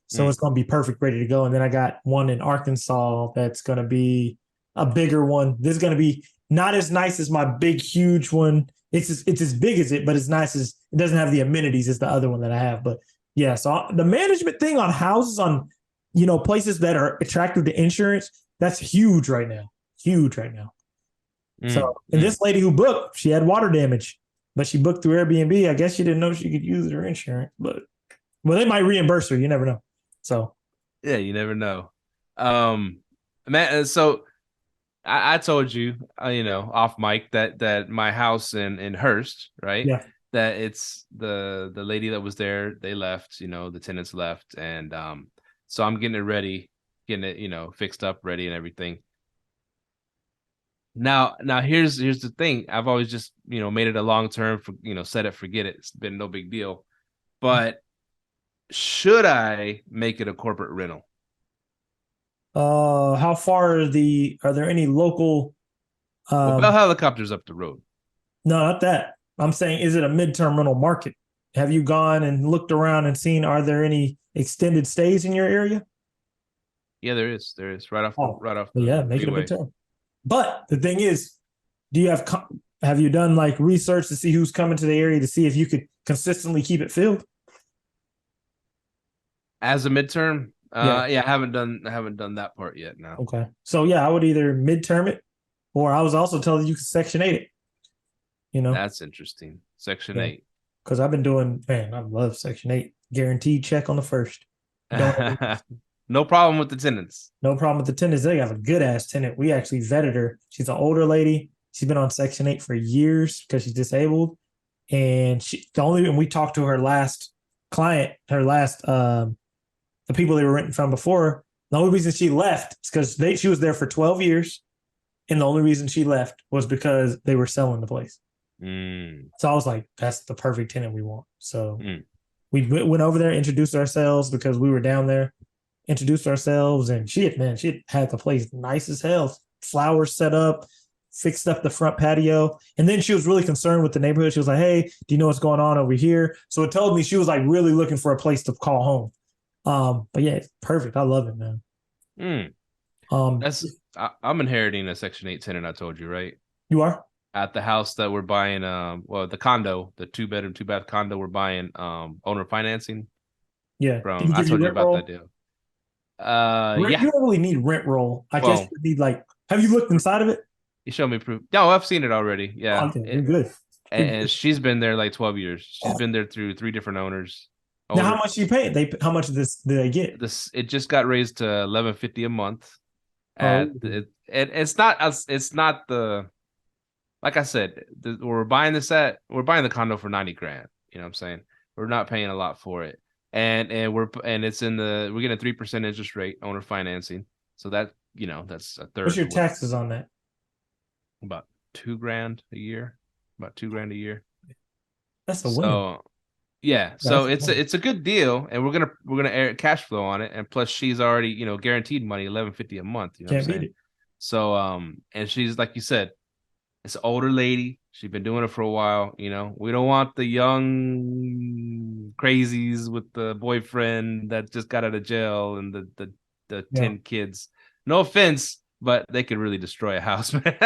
So it's going to be perfect, ready to go. And then I got one in Arkansas that's going to be a bigger one. This is going to be not as nice as my big, huge one. It's as big as it, but it's nice as it doesn't have the amenities as the other one that I have. But yeah, so the management thing on houses, on places that are attractive to insurance, that's huge right now. So, and this lady who booked, she had water damage, but she booked through Airbnb. I guess she didn't know she could use her insurance, but they might reimburse her. You never know. So yeah, you never know. Man, so I told you, off mic that my house in Hearst, right? Yeah. That it's the lady that was there, they left, the tenants left. And so I'm getting it ready, getting it, fixed up, ready and everything. Now here's the thing. I've always just, made it a long term for, set it, forget it. It's been no big deal. But should I make it a corporate rental? How far are there any local? Well, Bell Helicopter's up the road. No, not that. I'm saying, is it a mid-terminal market? Have you gone and looked around and seen, are there any extended stays in your area? Yeah, there is. There is right off Well, yeah, the make it a freeway. midterm. But the thing is, do you have you done like research to see who's coming to the area to see if you could consistently keep it filled? As a midterm, Yeah. yeah, I haven't done that part yet. No. Okay. So yeah, I would either midterm it, or I was also told you could Section 8 it. You know, That's interesting. Section 8. because I've been doing, man, I love Section 8. Guaranteed check on the first. No problem with the tenants. No problem with the tenants. They got a good ass tenant. We actually vetted her. She's an older lady. She's been on Section 8 for years because she's disabled. And we talked to her last client, the people they were renting from before. The only reason she left is because she was there for 12 years. And the only reason she left was because they were selling the place. So I was like, that's the perfect tenant we want. So we went over there, introduced ourselves because we were down there, introduced ourselves, and she had the place nice as hell. Flowers set up, fixed up the front patio. And then she was really concerned with the neighborhood. She was like, hey, do you know what's going on over here? So it told me she was like really looking for a place to call home. But yeah, it's perfect. I love it, man. I'm inheriting a Section 8 tenant, I told you, right? You are? At the house that we're buying, the condo, the 2-bedroom, 2-bath condo we're buying, owner financing. Yeah. I told you about that deal. Yeah. You don't really need rent roll. I guess you need have you looked inside of it? You showed me proof. No, I've seen it already. Yeah. Okay, you're good. And she's been there like 12 years. She's been there through 3 different owners. Now, how much you pay? How much of this do they get? It just got raised to $11.50 a month. It's not the, like I said, we're buying the condo for $90,000. You know what I'm saying? We're not paying a lot for it. And we're getting a 3% interest rate, owner financing. So that, that's a third. What's your taxes on that? About $2,000 a year. About $2,000 a year. That's a win. Yeah, so it's a good deal, and we're gonna air cash flow on it, and plus she's already guaranteed money, $11.50 a month. You know Can't what I'm saying? beat it. So and she's, like you said, it's an older lady. She's been doing it for a while. We don't want the young crazies with the boyfriend that just got out of jail and the 10 kids. No offense, but they could really destroy a house, man.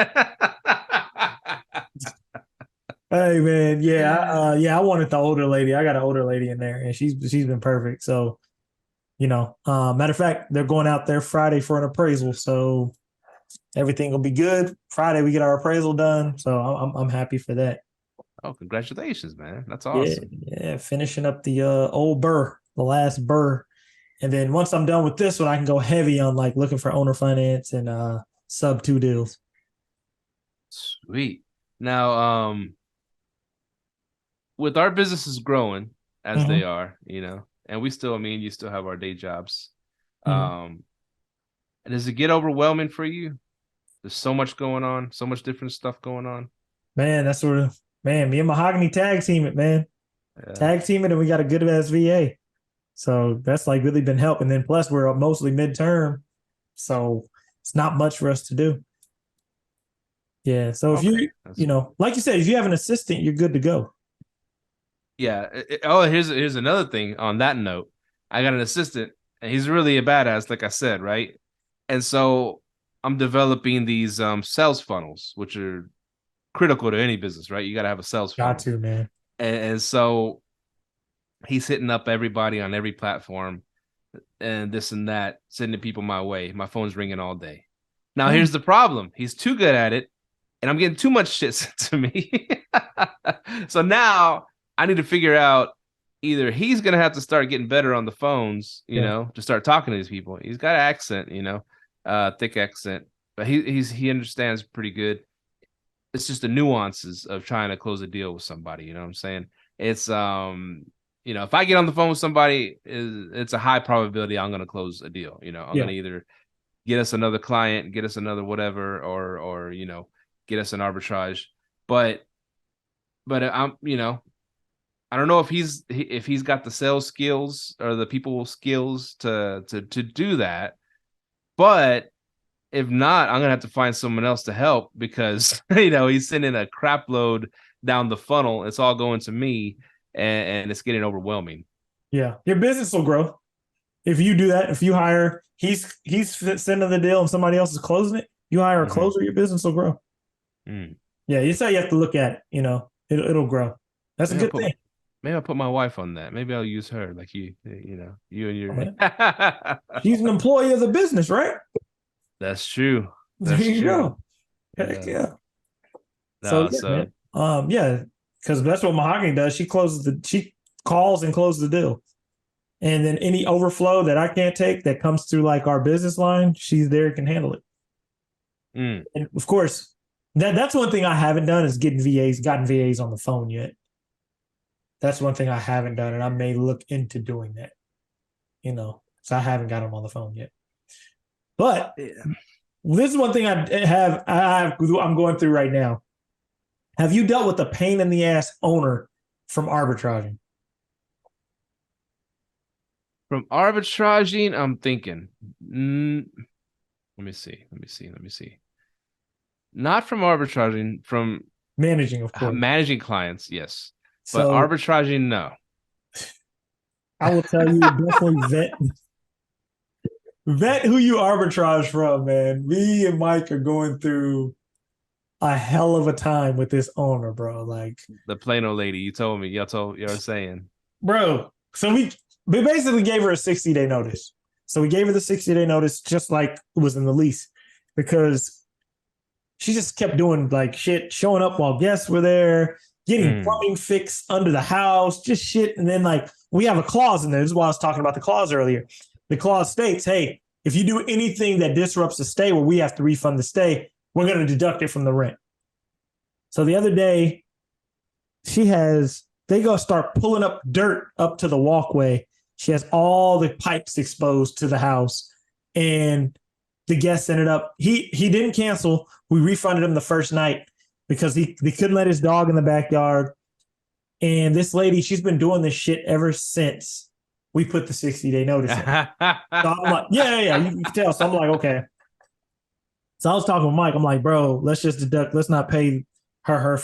Hey man, I wanted the older lady. I got an older lady in there, and she's been perfect. So, matter of fact, they're going out there Friday for an appraisal, so everything will be good. Friday we get our appraisal done, so I'm happy for that. Oh, congratulations, man! That's awesome. Yeah, finishing up the old BRRRR, the last BRRRR, and then once I'm done with this one, I can go heavy on like looking for owner finance and sub 2 deals. Sweet. Now, with our businesses growing as they are, and we still, you still have our day jobs. And does it get overwhelming for you? There's so much going on, so much different stuff going on. Man, that's me and Mahogany tag team it, man. Yeah. Tag team it, and we got a good ass VA. So that's like really been helping. Then plus we're mostly midterm, so it's not much for us to do. Yeah. So if like you said, if you have an assistant, you're good to go. Yeah. Here's another thing on that note. I got an assistant, and he's really a badass, like I said, right? And so I'm developing these sales funnels, which are critical to any business, right? You got to have a sales funnel. Got to, man. And so he's hitting up everybody on every platform and this and that, sending people my way. My phone's ringing all day. Now, here's the problem. He's too good at it, and I'm getting too much shit sent to me. So now I need to figure out, either he's going to have to start getting better on the phones, to start talking to these people. He's got an accent, thick accent, but he understands pretty good. It's just the nuances of trying to close a deal with somebody. You know what I'm saying? It's, if I get on the phone with somebody, it's a high probability I'm going to close a deal. I'm going to either get us another client, get us another whatever, or get us an arbitrage. But I'm, I don't know if he's got the sales skills or the people skills to do that. But if not, I'm gonna have to find someone else to help because he's sending a crap load down the funnel. It's all going to me, and it's getting overwhelming. Yeah, your business will grow if you do that. If you hire, he's sending the deal and somebody else is closing it. You hire a closer, your business will grow. Yeah, it's how you have to look at it. It'll grow. That's a good thing. Maybe I'll put my wife on that. Maybe I'll use her, like you and your. She's an employee of the business, right? That's true. There you go. Heck yeah. Man. Because that's what Mahogany does. She calls and closes the deal. And then any overflow that I can't take that comes through like our business line, she's there, can handle it. And of course, that's one thing I haven't done is gotten VAs on the phone yet. That's one thing I haven't done, and I may look into doing that. So I haven't got them on the phone yet. But this is one thing I'm going through right now. Have you dealt with a pain in the ass owner from arbitraging? From arbitraging, I'm thinking. Let me see. Not from arbitraging, from managing, of course. Managing clients, yes. But arbitraging, no. I will tell you, definitely vet who you arbitrage from, man. Me and Mike are going through a hell of a time with this owner, bro. Like the Plano lady, you told me. You were saying, bro. So we basically gave her a 60-day notice. So we gave her the 60-day notice, just like it was in the lease, because she just kept doing like shit, showing up while guests were there, getting plumbing fixed under the house, just shit. And then like we have a clause in there. This is why I was talking about the clause earlier. The clause states, hey, if you do anything that disrupts the stay where we have to refund the stay, we're going to deduct it from the rent. So the other day, they go start pulling up dirt up to the walkway. She has all the pipes exposed to the house. And the guests ended up, he didn't cancel. We refunded him the first night because he couldn't let his dog in the backyard. And this lady, she's been doing this shit ever since we put the 60-day notice in. So I'm like, yeah, you can tell. So I'm like, okay. So I was talking with Mike. I'm like, bro, let's just deduct. Let's not pay her.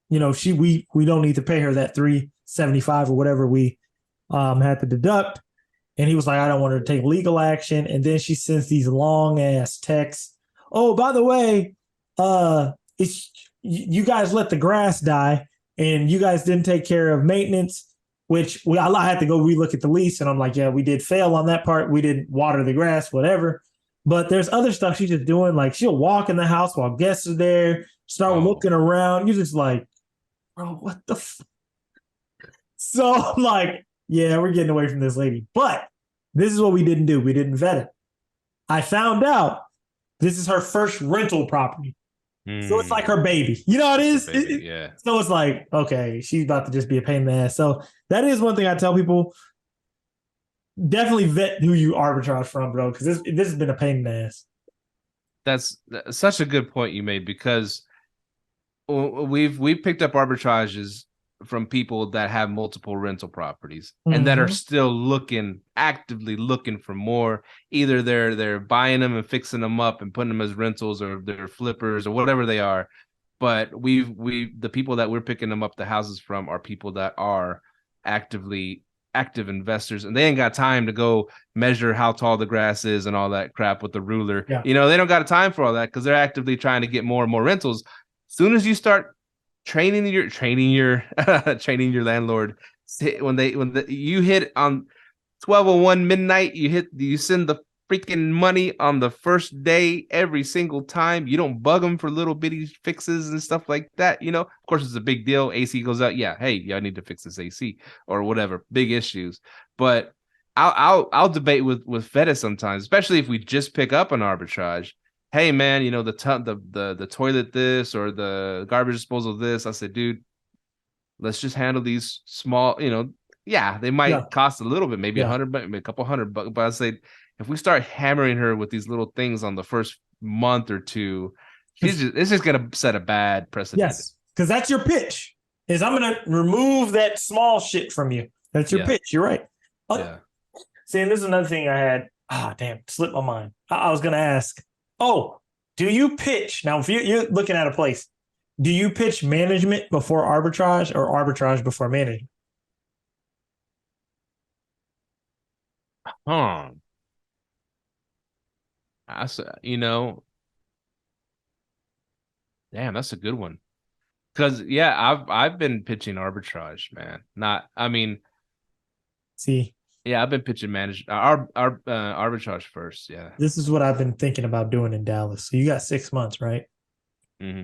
We don't need to pay her that $375 or whatever we had to deduct. And he was like, I don't want her to take legal action. And then she sends these long ass texts. Oh, by the way, you guys let the grass die and you guys didn't take care of maintenance, which I had to go relook at the lease. And I'm like, yeah, we did fail on that part. We didn't water the grass, whatever. But there's other stuff she's just doing. Like she'll walk in the house while guests are there, start looking around. You're just like, bro, what the So I'm like, yeah, we're getting away from this lady. But this is what we didn't do. We didn't vet it. I found out this is her first rental property. So it's like her baby. You know what it is? Yeah. So it's like, okay, she's about to just be a pain in the ass. So that is one thing I tell people. Definitely vet who you arbitrage from, bro, because this has been a pain in the ass. That's such a good point you made, because we've picked up arbitrages from people that have multiple rental properties and that are still actively looking for more. Either they're buying them and fixing them up and putting them as rentals, or they're flippers or whatever they are. But the people that we're picking them up the houses from are people that are active investors, and they ain't got time to go measure how tall the grass is and all that crap with the ruler. Yeah. They don't got time for all that because they're actively trying to get more and more rentals. As soon as you start training your landlord, when you hit on 12:01 midnight, you send the freaking money on the first day every single time. You don't bug them for little bitty fixes and stuff like that. Of course it's a big deal. AC goes out. Yeah. Hey, I need to fix this AC or whatever, big issues. But I'll debate with Feta sometimes, especially if we just pick up an arbitrage. Hey man, the toilet this or the garbage disposal this. I said, dude, let's just handle these small, they might cost a little bit, maybe $100, maybe a couple $100, but I say, if we start hammering her with these little things on the first month or two, it's just going to set a bad precedent. Yes, because that's your pitch. Is I'm going to remove that small shit from you. That's your pitch. You're right. See, and this is another thing I had. damn, slipped my mind. I was gonna ask. Oh, do you pitch now? If you're looking at a place, do you pitch management before arbitrage or arbitrage before management? Huh. Damn, that's a good one. Because yeah, I've been pitching arbitrage, man. Not, I mean, See, yeah, I've been pitching arbitrage first. Yeah. this is what I've been thinking about doing in Dallas. So you got 6 months, right? Mm-hmm.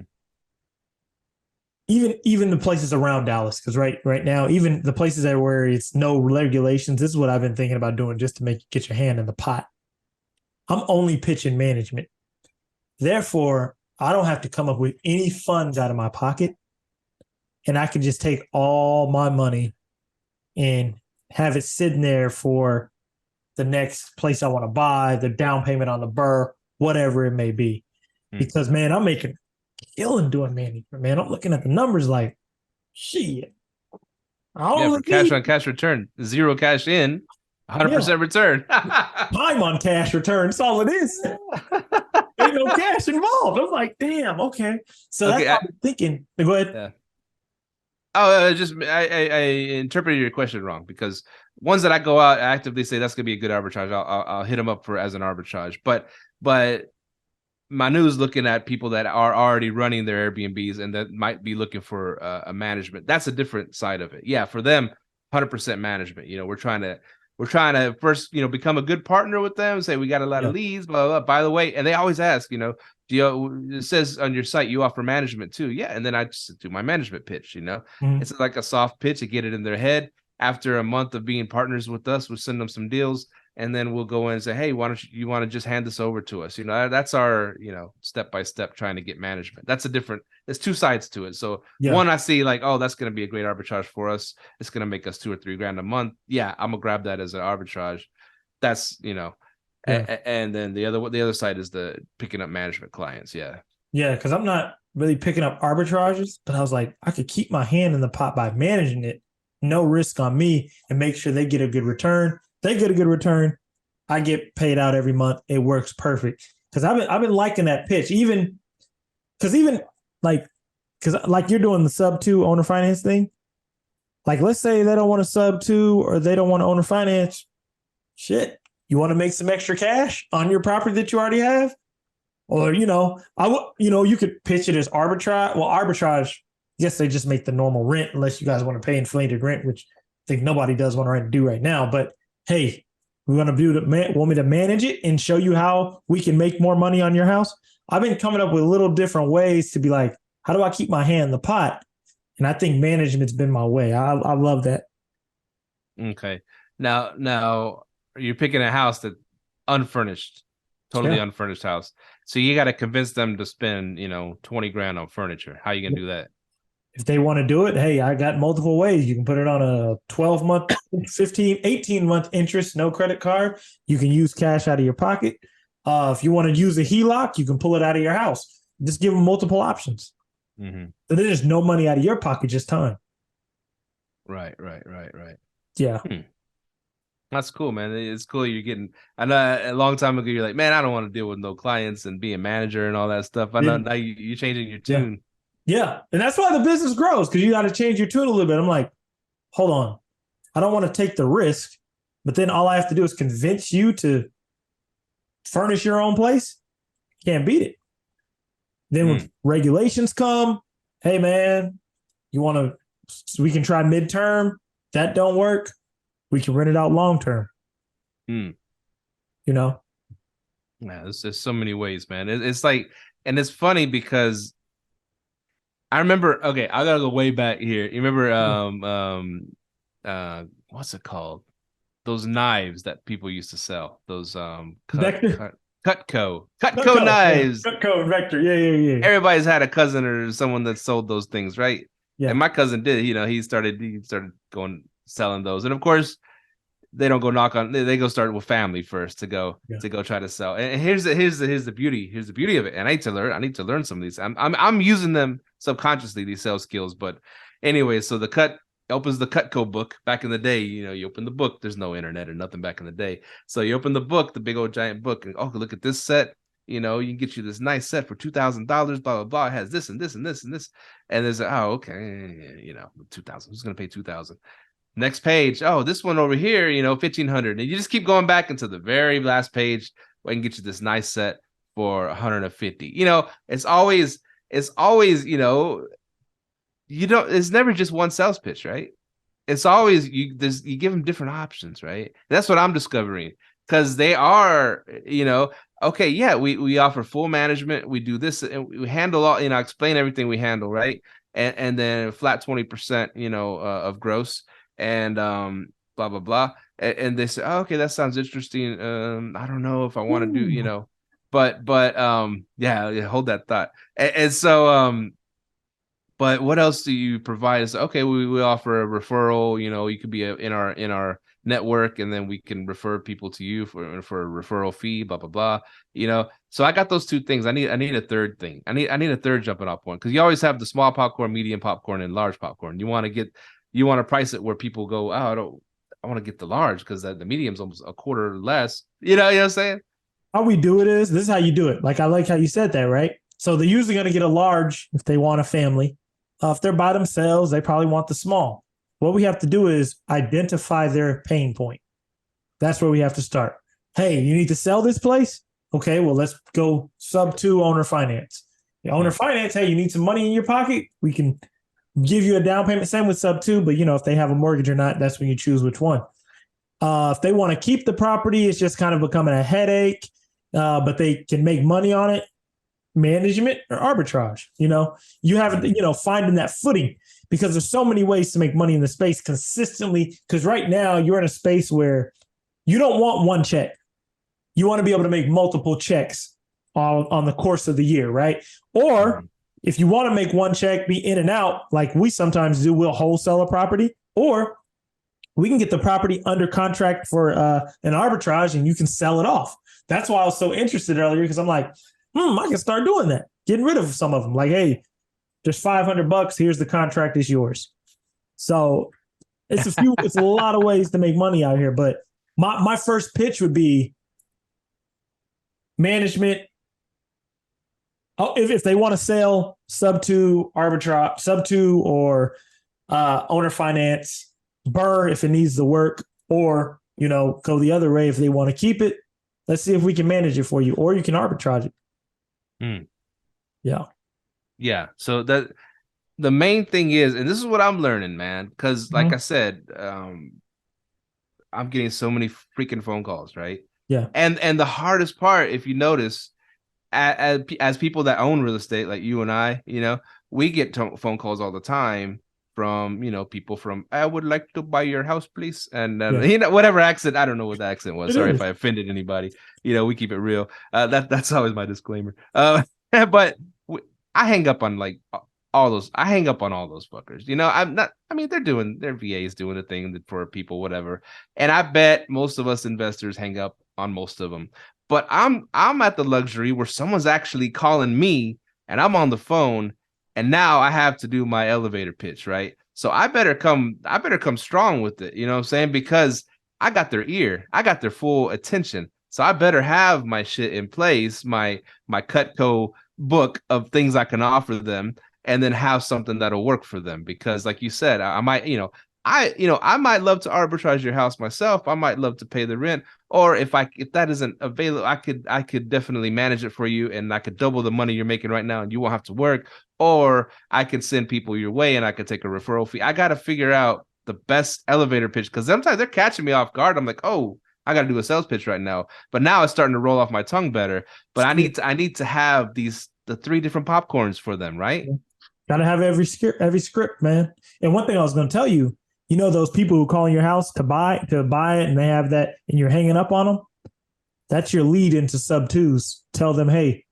Even the places around Dallas, because right now, even the places that where it's no regulations, this is what I've been thinking about doing just to get your hand in the pot. I'm only pitching management. Therefore, I don't have to come up with any funds out of my pocket. And I can just take all my money and have it sitting there for the next place I want to buy, the down payment on the BRRRR, whatever it may be. Because, man, I'm making killing doing management, man. I'm looking at the numbers like, shit. For cash on cash return, 0 cash in, 100% return. Time on cash return. That's all it is. Ain't no cash involved. I'm like, damn, okay. So that's what I'm thinking. Go ahead. Yeah. Oh, I interpreted your question wrong, because ones that I go out actively say that's gonna be a good arbitrage, I'll hit them up for as an arbitrage. But Manu's looking at people that are already running their Airbnbs and that might be looking for a management. That's a different side of it. Yeah, for them, 100% management. We're trying to first, become a good partner with them. Say we got a lot of leads, blah, blah, blah. By the way, and they always ask, it says on your site you offer management too. Yeah, and then I just do my management pitch. It's like a soft pitch to get it in their head. After a month of being partners with us, we'll send them some deals, and then we'll go in and say, hey, why don't you want to just hand this over to us? That's our, step by step trying to get management. There's two sides to it. So one, I see like, oh, that's going to be a great arbitrage for us. It's going to make us $2 or $3 grand a month. Yeah, I'm gonna grab that as an arbitrage. That's, and then the other side is the picking up management clients. Yeah. Yeah. Because I'm not really picking up arbitrages, but I was like, I could keep my hand in the pot by managing it. No risk on me, and make sure they get a good return. They get a good return. I get paid out every month. It works perfect. Because I've been liking that pitch, because you're doing the sub 2 owner finance thing. Like, let's say they don't want to sub 2 or they don't want to owner finance. Shit, you want to make some extra cash on your property that you already have, or you could pitch it as arbitrage. Well, arbitrage, yes, they just make the normal rent unless you guys want to pay inflated rent, which I think nobody does want to do right now. But hey, we want me to manage it and show you how we can make more money on your house. I've been coming up with little different ways to be like, how do I keep my hand in the pot? And I think management's been my way. I love that. Okay. Now you're picking a house that unfurnished, totally unfurnished house. So you got to convince them to spend, 20 grand on furniture. How are you going to do that? If they want to do it, hey, I got multiple ways. You can put it on a 12-month, 15, 18-month interest, no credit card. You can use cash out of your pocket. If you want to use a HELOC, you can pull it out of your house. Just give them multiple options. Mm-hmm. So there's no money out of your pocket, just time. Right. Yeah. That's cool, man. It's cool you're getting. I know a long time ago you're like, man, I don't want to deal with no clients and be a manager and all that stuff. I know now you're changing your tune. Yeah. And that's why the business grows, because you got to change your tune a little bit. I'm like, hold on. I don't want to take the risk, but then all I have to do is convince you to furnish your own place. Can't beat it. Then when regulations come, hey, man, we can try midterm. That don't work. We can rent it out long term. Yeah, there's just so many ways, man. It's like, and it's funny because I remember. Okay, I gotta go way back here. You remember, what's it called? Those knives that people used to sell. Those Cutco knives. Cutco and Vector. Yeah. Everybody's had a cousin or someone that sold those things, right? Yeah. And my cousin did. He started going selling those, and of course they don't go knock on. They go start with family first to go try to sell. And here's the beauty. Here's the beauty of it. And I need to learn some of these. I'm using them subconsciously, these sales skills. But anyway, so the opens the Cutco book. Back in the day, you open the book. There's no internet or nothing back in the day. So you open the book, the big old giant book, and look at this set. You can get you this nice set for $2,000. Blah blah blah. It has this and this and this and this. And there's okay, $2,000. Who's gonna pay $2,000? Next page. Oh, this one over here, $1,500. And you just keep going back into the very last page where I can get you this nice set for $150. It's always. It's never just one sales pitch, right? It's always you give them different options, right? That's what I'm discovering, because they are, okay, yeah, we offer full management, we do this, and we handle all, explain everything we handle, right? And then flat 20%, of gross, and blah blah blah. And they say, oh, okay, that sounds interesting. I don't know if I want to do, but yeah, hold that thought. And so but what else do you provide? Is okay, we offer a referral. You could be in our network, and then we can refer people to you for a referral fee. Blah blah blah. So I got those two things. I need a third thing. I need a third jumping off point, because you always have the small popcorn, medium popcorn, and large popcorn. You want to price it where people go, oh, I want to get the large because the medium's almost a quarter less. You know what I'm saying? How we do it is, this is how you do it. Like, I like how you said that, right? So they're usually going to get a large if they want a family. If they're by themselves, they probably want the small. What we have to do is identify their pain point. That's where we have to start. Hey, you need to sell this place? Okay, well, let's go sub-2 owner finance. The owner finance, hey, you need some money in your pocket? We can give you a down payment, same with sub-2, but if they have a mortgage or not, that's when you choose which one. If they want to keep the property, it's just kind of becoming a headache, but they can make money on it. Management or arbitrage, you have, finding that footing, because there's so many ways to make money in the space consistently. Because right now you're in a space where you don't want one check. You want to be able to make multiple checks on the course of the year, right? Or if you want to make one check, be in and out, like we sometimes do, we'll wholesale a property, or we can get the property under contract for an arbitrage and you can sell it off. That's why I was so interested earlier, because I'm like, I can start doing that, getting rid of some of them. Like, hey, there's $500. Here's the contract, is yours. So it's a lot of ways to make money out here. But my first pitch would be management. Oh, if they want to sell sub-2 arbitrage, sub-2 or owner finance, BRRRR if it needs the work, or go the other way if they want to keep it. Let's see if we can manage it for you, or you can arbitrage it. Yeah. So that the main thing is, and this is what I'm learning, man, because like I said, I'm getting so many freaking phone calls, right? Yeah. And the hardest part, if you notice, as people that own real estate, like you and I, we get phone calls all the time from people from, I would like to buy your house, please, and whatever accent. I don't know what the accent was. Sorry if I offended anybody. We keep it real. That's always my disclaimer. But I hang up on all those. I hang up on all those fuckers. I'm not. I mean, their VAs doing the thing for people, whatever. And I bet most of us investors hang up on most of them. But I'm at the luxury where someone's actually calling me, and I'm on the phone. And now I have to do my elevator pitch, right? So I better come strong with it, you know what I'm saying? Because I got their ear, I got their full attention. So I better have my shit in place, my Cutco book of things I can offer them, and then have something that'll work for them. Because like you said, I might, I might love to arbitrage your house myself. I might love to pay the rent. Or if that isn't available, I could definitely manage it for you, and I could double the money you're making right now and you won't have to work. Or I could send people your way and I could take a referral fee. I got to figure out the best elevator pitch, because sometimes they're catching me off guard. I'm like, oh, I got to do a sales pitch right now. But now it's starting to roll off my tongue better. But I need to have the 3 different popcorns for them, right? Got to have every script, man. And one thing I was going to tell you, those people who call in your house to buy it, and they have that, and you're hanging up on them. That's your lead into sub-2s. Tell them, hey,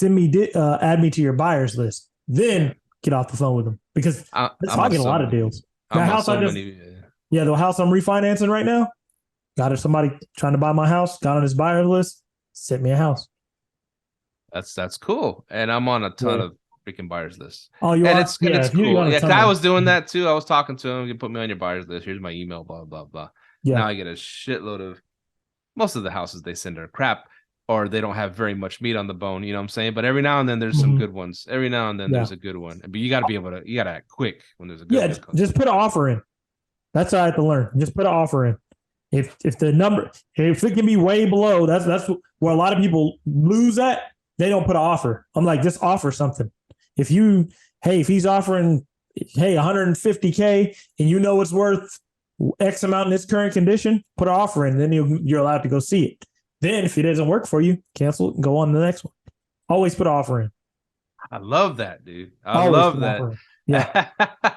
add me to your buyers list. Then get off the phone with them, because that's how I get a lot of deals. The house I'm refinancing right now, got somebody trying to buy my house, got on his buyer list, sent me a house. That's cool. And I'm on a ton of freaking buyer's list. Oh, you and are? it's and it's If you cool. got a Yeah, 'cause ton I of- was doing that too. I was talking to him. You put me on your buyer's list. Here's my email. Blah blah blah. Yeah. Now I get a shitload of. Most of the houses they send are crap, or they don't have very much meat on the bone. You know what I'm saying? But every now and then there's some good ones. Every now and then there's a good one. But you got to be able to. You got to act quick when there's a good one. Yeah, just put an offer in. That's what I have to learn. Just put an offer in. If the number, if it can be way below, that's where a lot of people lose at. They don't put an offer. I'm like, just offer something. If he's offering, 150K, and you know it's worth X amount in its current condition, put an offer in. Then you're allowed to go see it. Then if it doesn't work for you, cancel it and go on to the next one. Always put an offer in. I love that, dude. I Always love that. Yeah.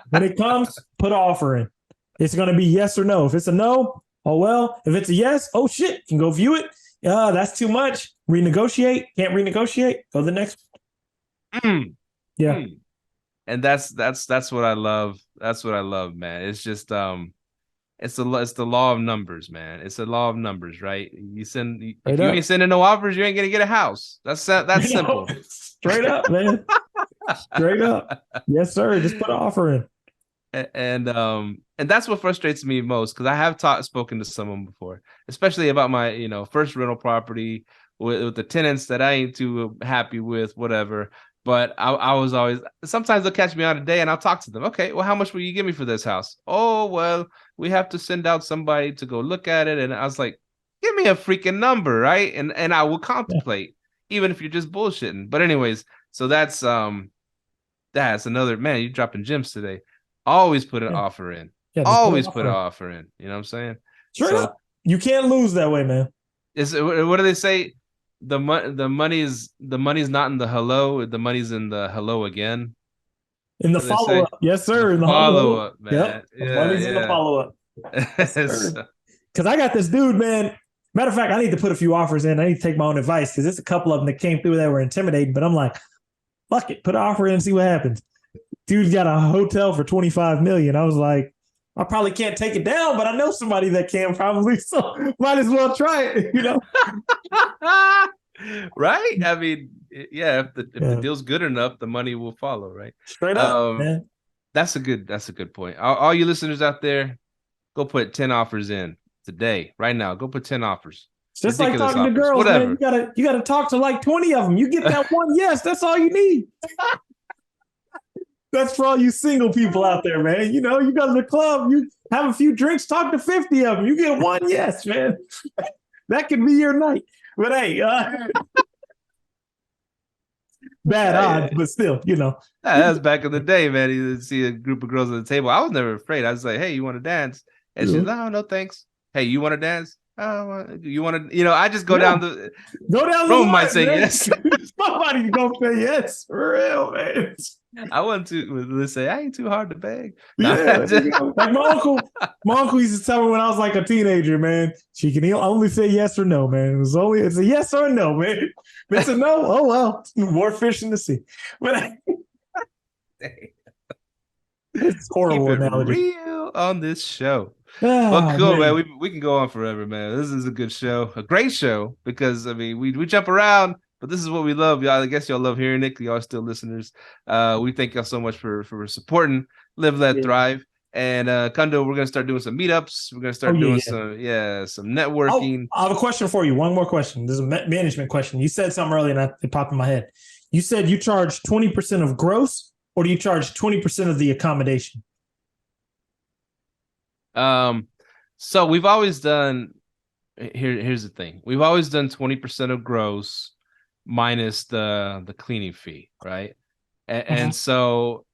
When it comes, put an offer in. It's going to be yes or no. If it's a no, oh well. If it's a yes, oh shit, you can go view it. That's too much. Renegotiate. Can't renegotiate. Go to the next one. Yeah. And that's what I love. That's what I love, man. It's just it's the law of numbers, man. It's a law of numbers, right? If you ain't sending no offers, you ain't gonna get a house. That's simple. Straight up, man. Straight up. Yes, sir. Just put an offer in. And that's what frustrates me most, because I have spoken to someone before, especially about my first rental property with the tenants that I ain't too happy with, whatever. But I was always, sometimes they'll catch me on a day and I'll talk to them. Okay, well, how much will you give me for this house? Oh, well, we have to send out somebody to go look at it. And I was like, give me a freaking number, right? And I will contemplate, even if you're just bullshitting. But anyways, so that's another, man, you're dropping gems today. Always put an offer in. Always put an offer in. You know what I'm saying? Straight up. You can't lose that way, man. What do they say? The money's not in the hello. The money's in the hello again. In the follow up, yes, sir. In the follow up, man. Yep. The money's in the follow up. Because I got this dude, man. Matter of fact, I need to put a few offers in. I need to take my own advice because there's a couple of them that came through that were intimidating. But I'm like, fuck it, put an offer in and see what happens. Dude's got a hotel for $25 million. I was like, I probably can't take it down, but I know somebody that can probably, so might as well try it, Right? I mean, yeah, if the deal's good enough, the money will follow, right? Straight up, man. That's a good point. All you listeners out there, go put 10 offers in today, right now. Go put 10 offers. It's just like talking to girls, whatever. Man. You gotta talk to like 20 of them. You get that one yes, that's all you need. That's for all you single people out there, man. You go to the club, you have a few drinks, talk to 50 of them. You get one yes, man. That could be your night. But hey, bad odds, but still, That was back in the day, man. You see a group of girls at the table. I was never afraid. I was like, hey, you want to dance? And she's like, oh, no, thanks. Hey, you want to dance? Oh, you want to, I just go down the room, might say yes. Somebody's going to say yes, for real, man. I want to say I ain't too hard to beg. Yeah, like my uncle used to tell me when I was like a teenager, man, she can only say yes or no, man. It's a yes or a no, man. If it's a no, oh well, more fish in the sea. But it's horrible analogy. Real on this show. Well, cool, man. We can go on forever, man. This is a good show, a great show, because I mean we jump around. But this is what we love, y'all. I guess y'all love hearing it. Y'all are still listeners. We thank y'all so much for supporting Live, Let, Thrive. And Kundo, we're gonna start doing some meetups. We're gonna start doing some networking. I have a question for you. One more question. This is a management question. You said something earlier, and it popped in my head. You said you charge 20% of gross, or do you charge 20% of the accommodation? So we've always done. Here's the thing. We've always done 20% of gross, minus the cleaning fee, right? And so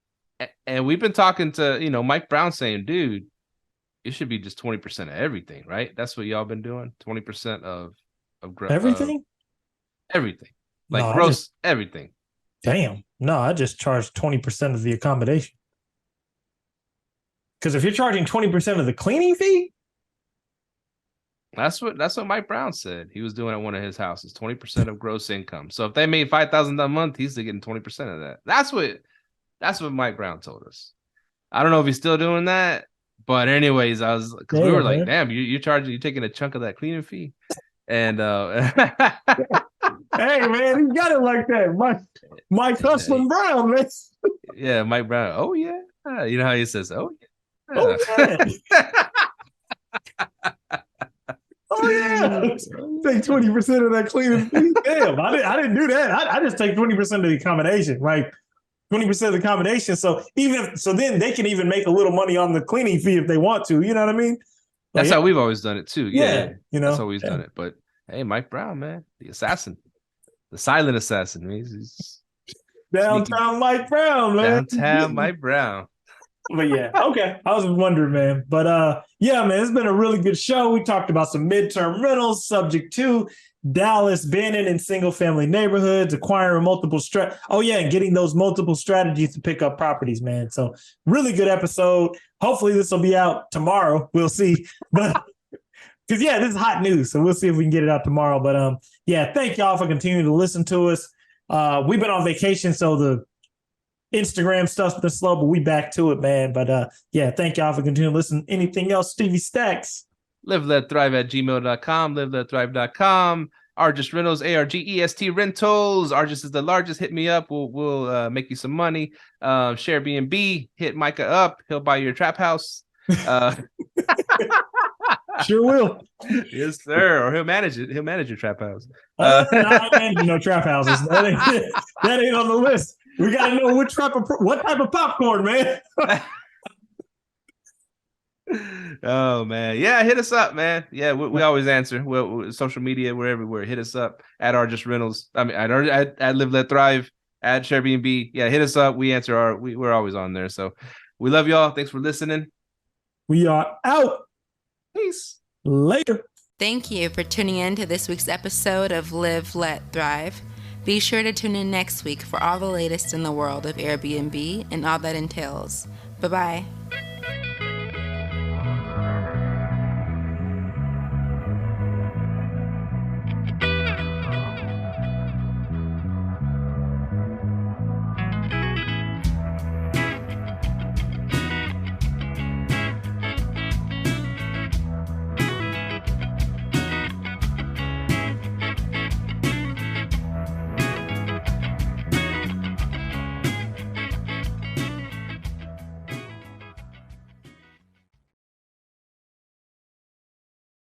we've been talking to Mike Brown saying, dude, it should be just 20% of everything, right? That's what y'all been doing. 20% of everything, like gross everything. Damn, no, I just charge 20% of the accommodation. Because if you're charging 20% of the cleaning fee. That's what Mike Brown said. He was doing at one of his houses, 20% of gross income. So if they made $5,000 a month, he's getting 20% of that. That's what Mike Brown told us. I don't know if he's still doing that, but anyways, because we were like, damn, you're taking a chunk of that cleaning fee, and Hey man, he got it like that. Mike Hustling Brown, man. Yeah, Mike Brown. Oh yeah. You know how he says, oh yeah. Oh yeah. Oh yeah. Take 20% of that cleaning fee. Damn, I didn't do that. I just take 20% of the accommodation, like 20% of the accommodation. So then they can even make a little money on the cleaning fee if they want to. You know what I mean? That's how we've always done it too. Yeah. You know, that's how we've done it. But hey, Mike Brown, man, the assassin, the silent assassin. He's downtown sneaky. Mike Brown, man. Downtown Mike Brown. But yeah, okay. I was wondering, man. But yeah, man, it's been a really good show. We talked about some midterm rentals, subject to Dallas banning in single family neighborhoods, acquiring multiple and getting those multiple strategies to pick up properties, man. So really good episode. Hopefully this will be out tomorrow. We'll see. But because this is hot news. So we'll see if we can get it out tomorrow. But yeah, thank y'all for continuing to listen to us. We've been on vacation, so the Instagram stuff's been slow, but we back to it, man. But yeah, thank y'all for continuing to listen. Anything else, Stevie Stacks? LiveLetThrive@gmail.com, LiveLetThrive.com. Argest Rentals, ARGEST Rentals. Argest is the largest. Hit me up. We'll make you some money. Airbnb, hit Myka up. He'll buy your trap house. Sure will. Yes, sir. Or he'll manage it. He'll manage your trap house. I ain't managing no trap houses. That ain't on the list. We got to know what type of popcorn, man. Oh man, yeah, hit us up, man. Yeah, we always answer. Well, social media, we're everywhere. Hit us up at Argest Rentals. I mean, at Live Let Thrive, at Airbnb. Yeah, hit us up. We answer we're always on there. So we love y'all. Thanks for listening. We are out. Peace. Later. Thank you for tuning in to this week's episode of Live Let Thrive. Be sure to tune in next week for all the latest in the world of Airbnb and all that entails. Bye-bye.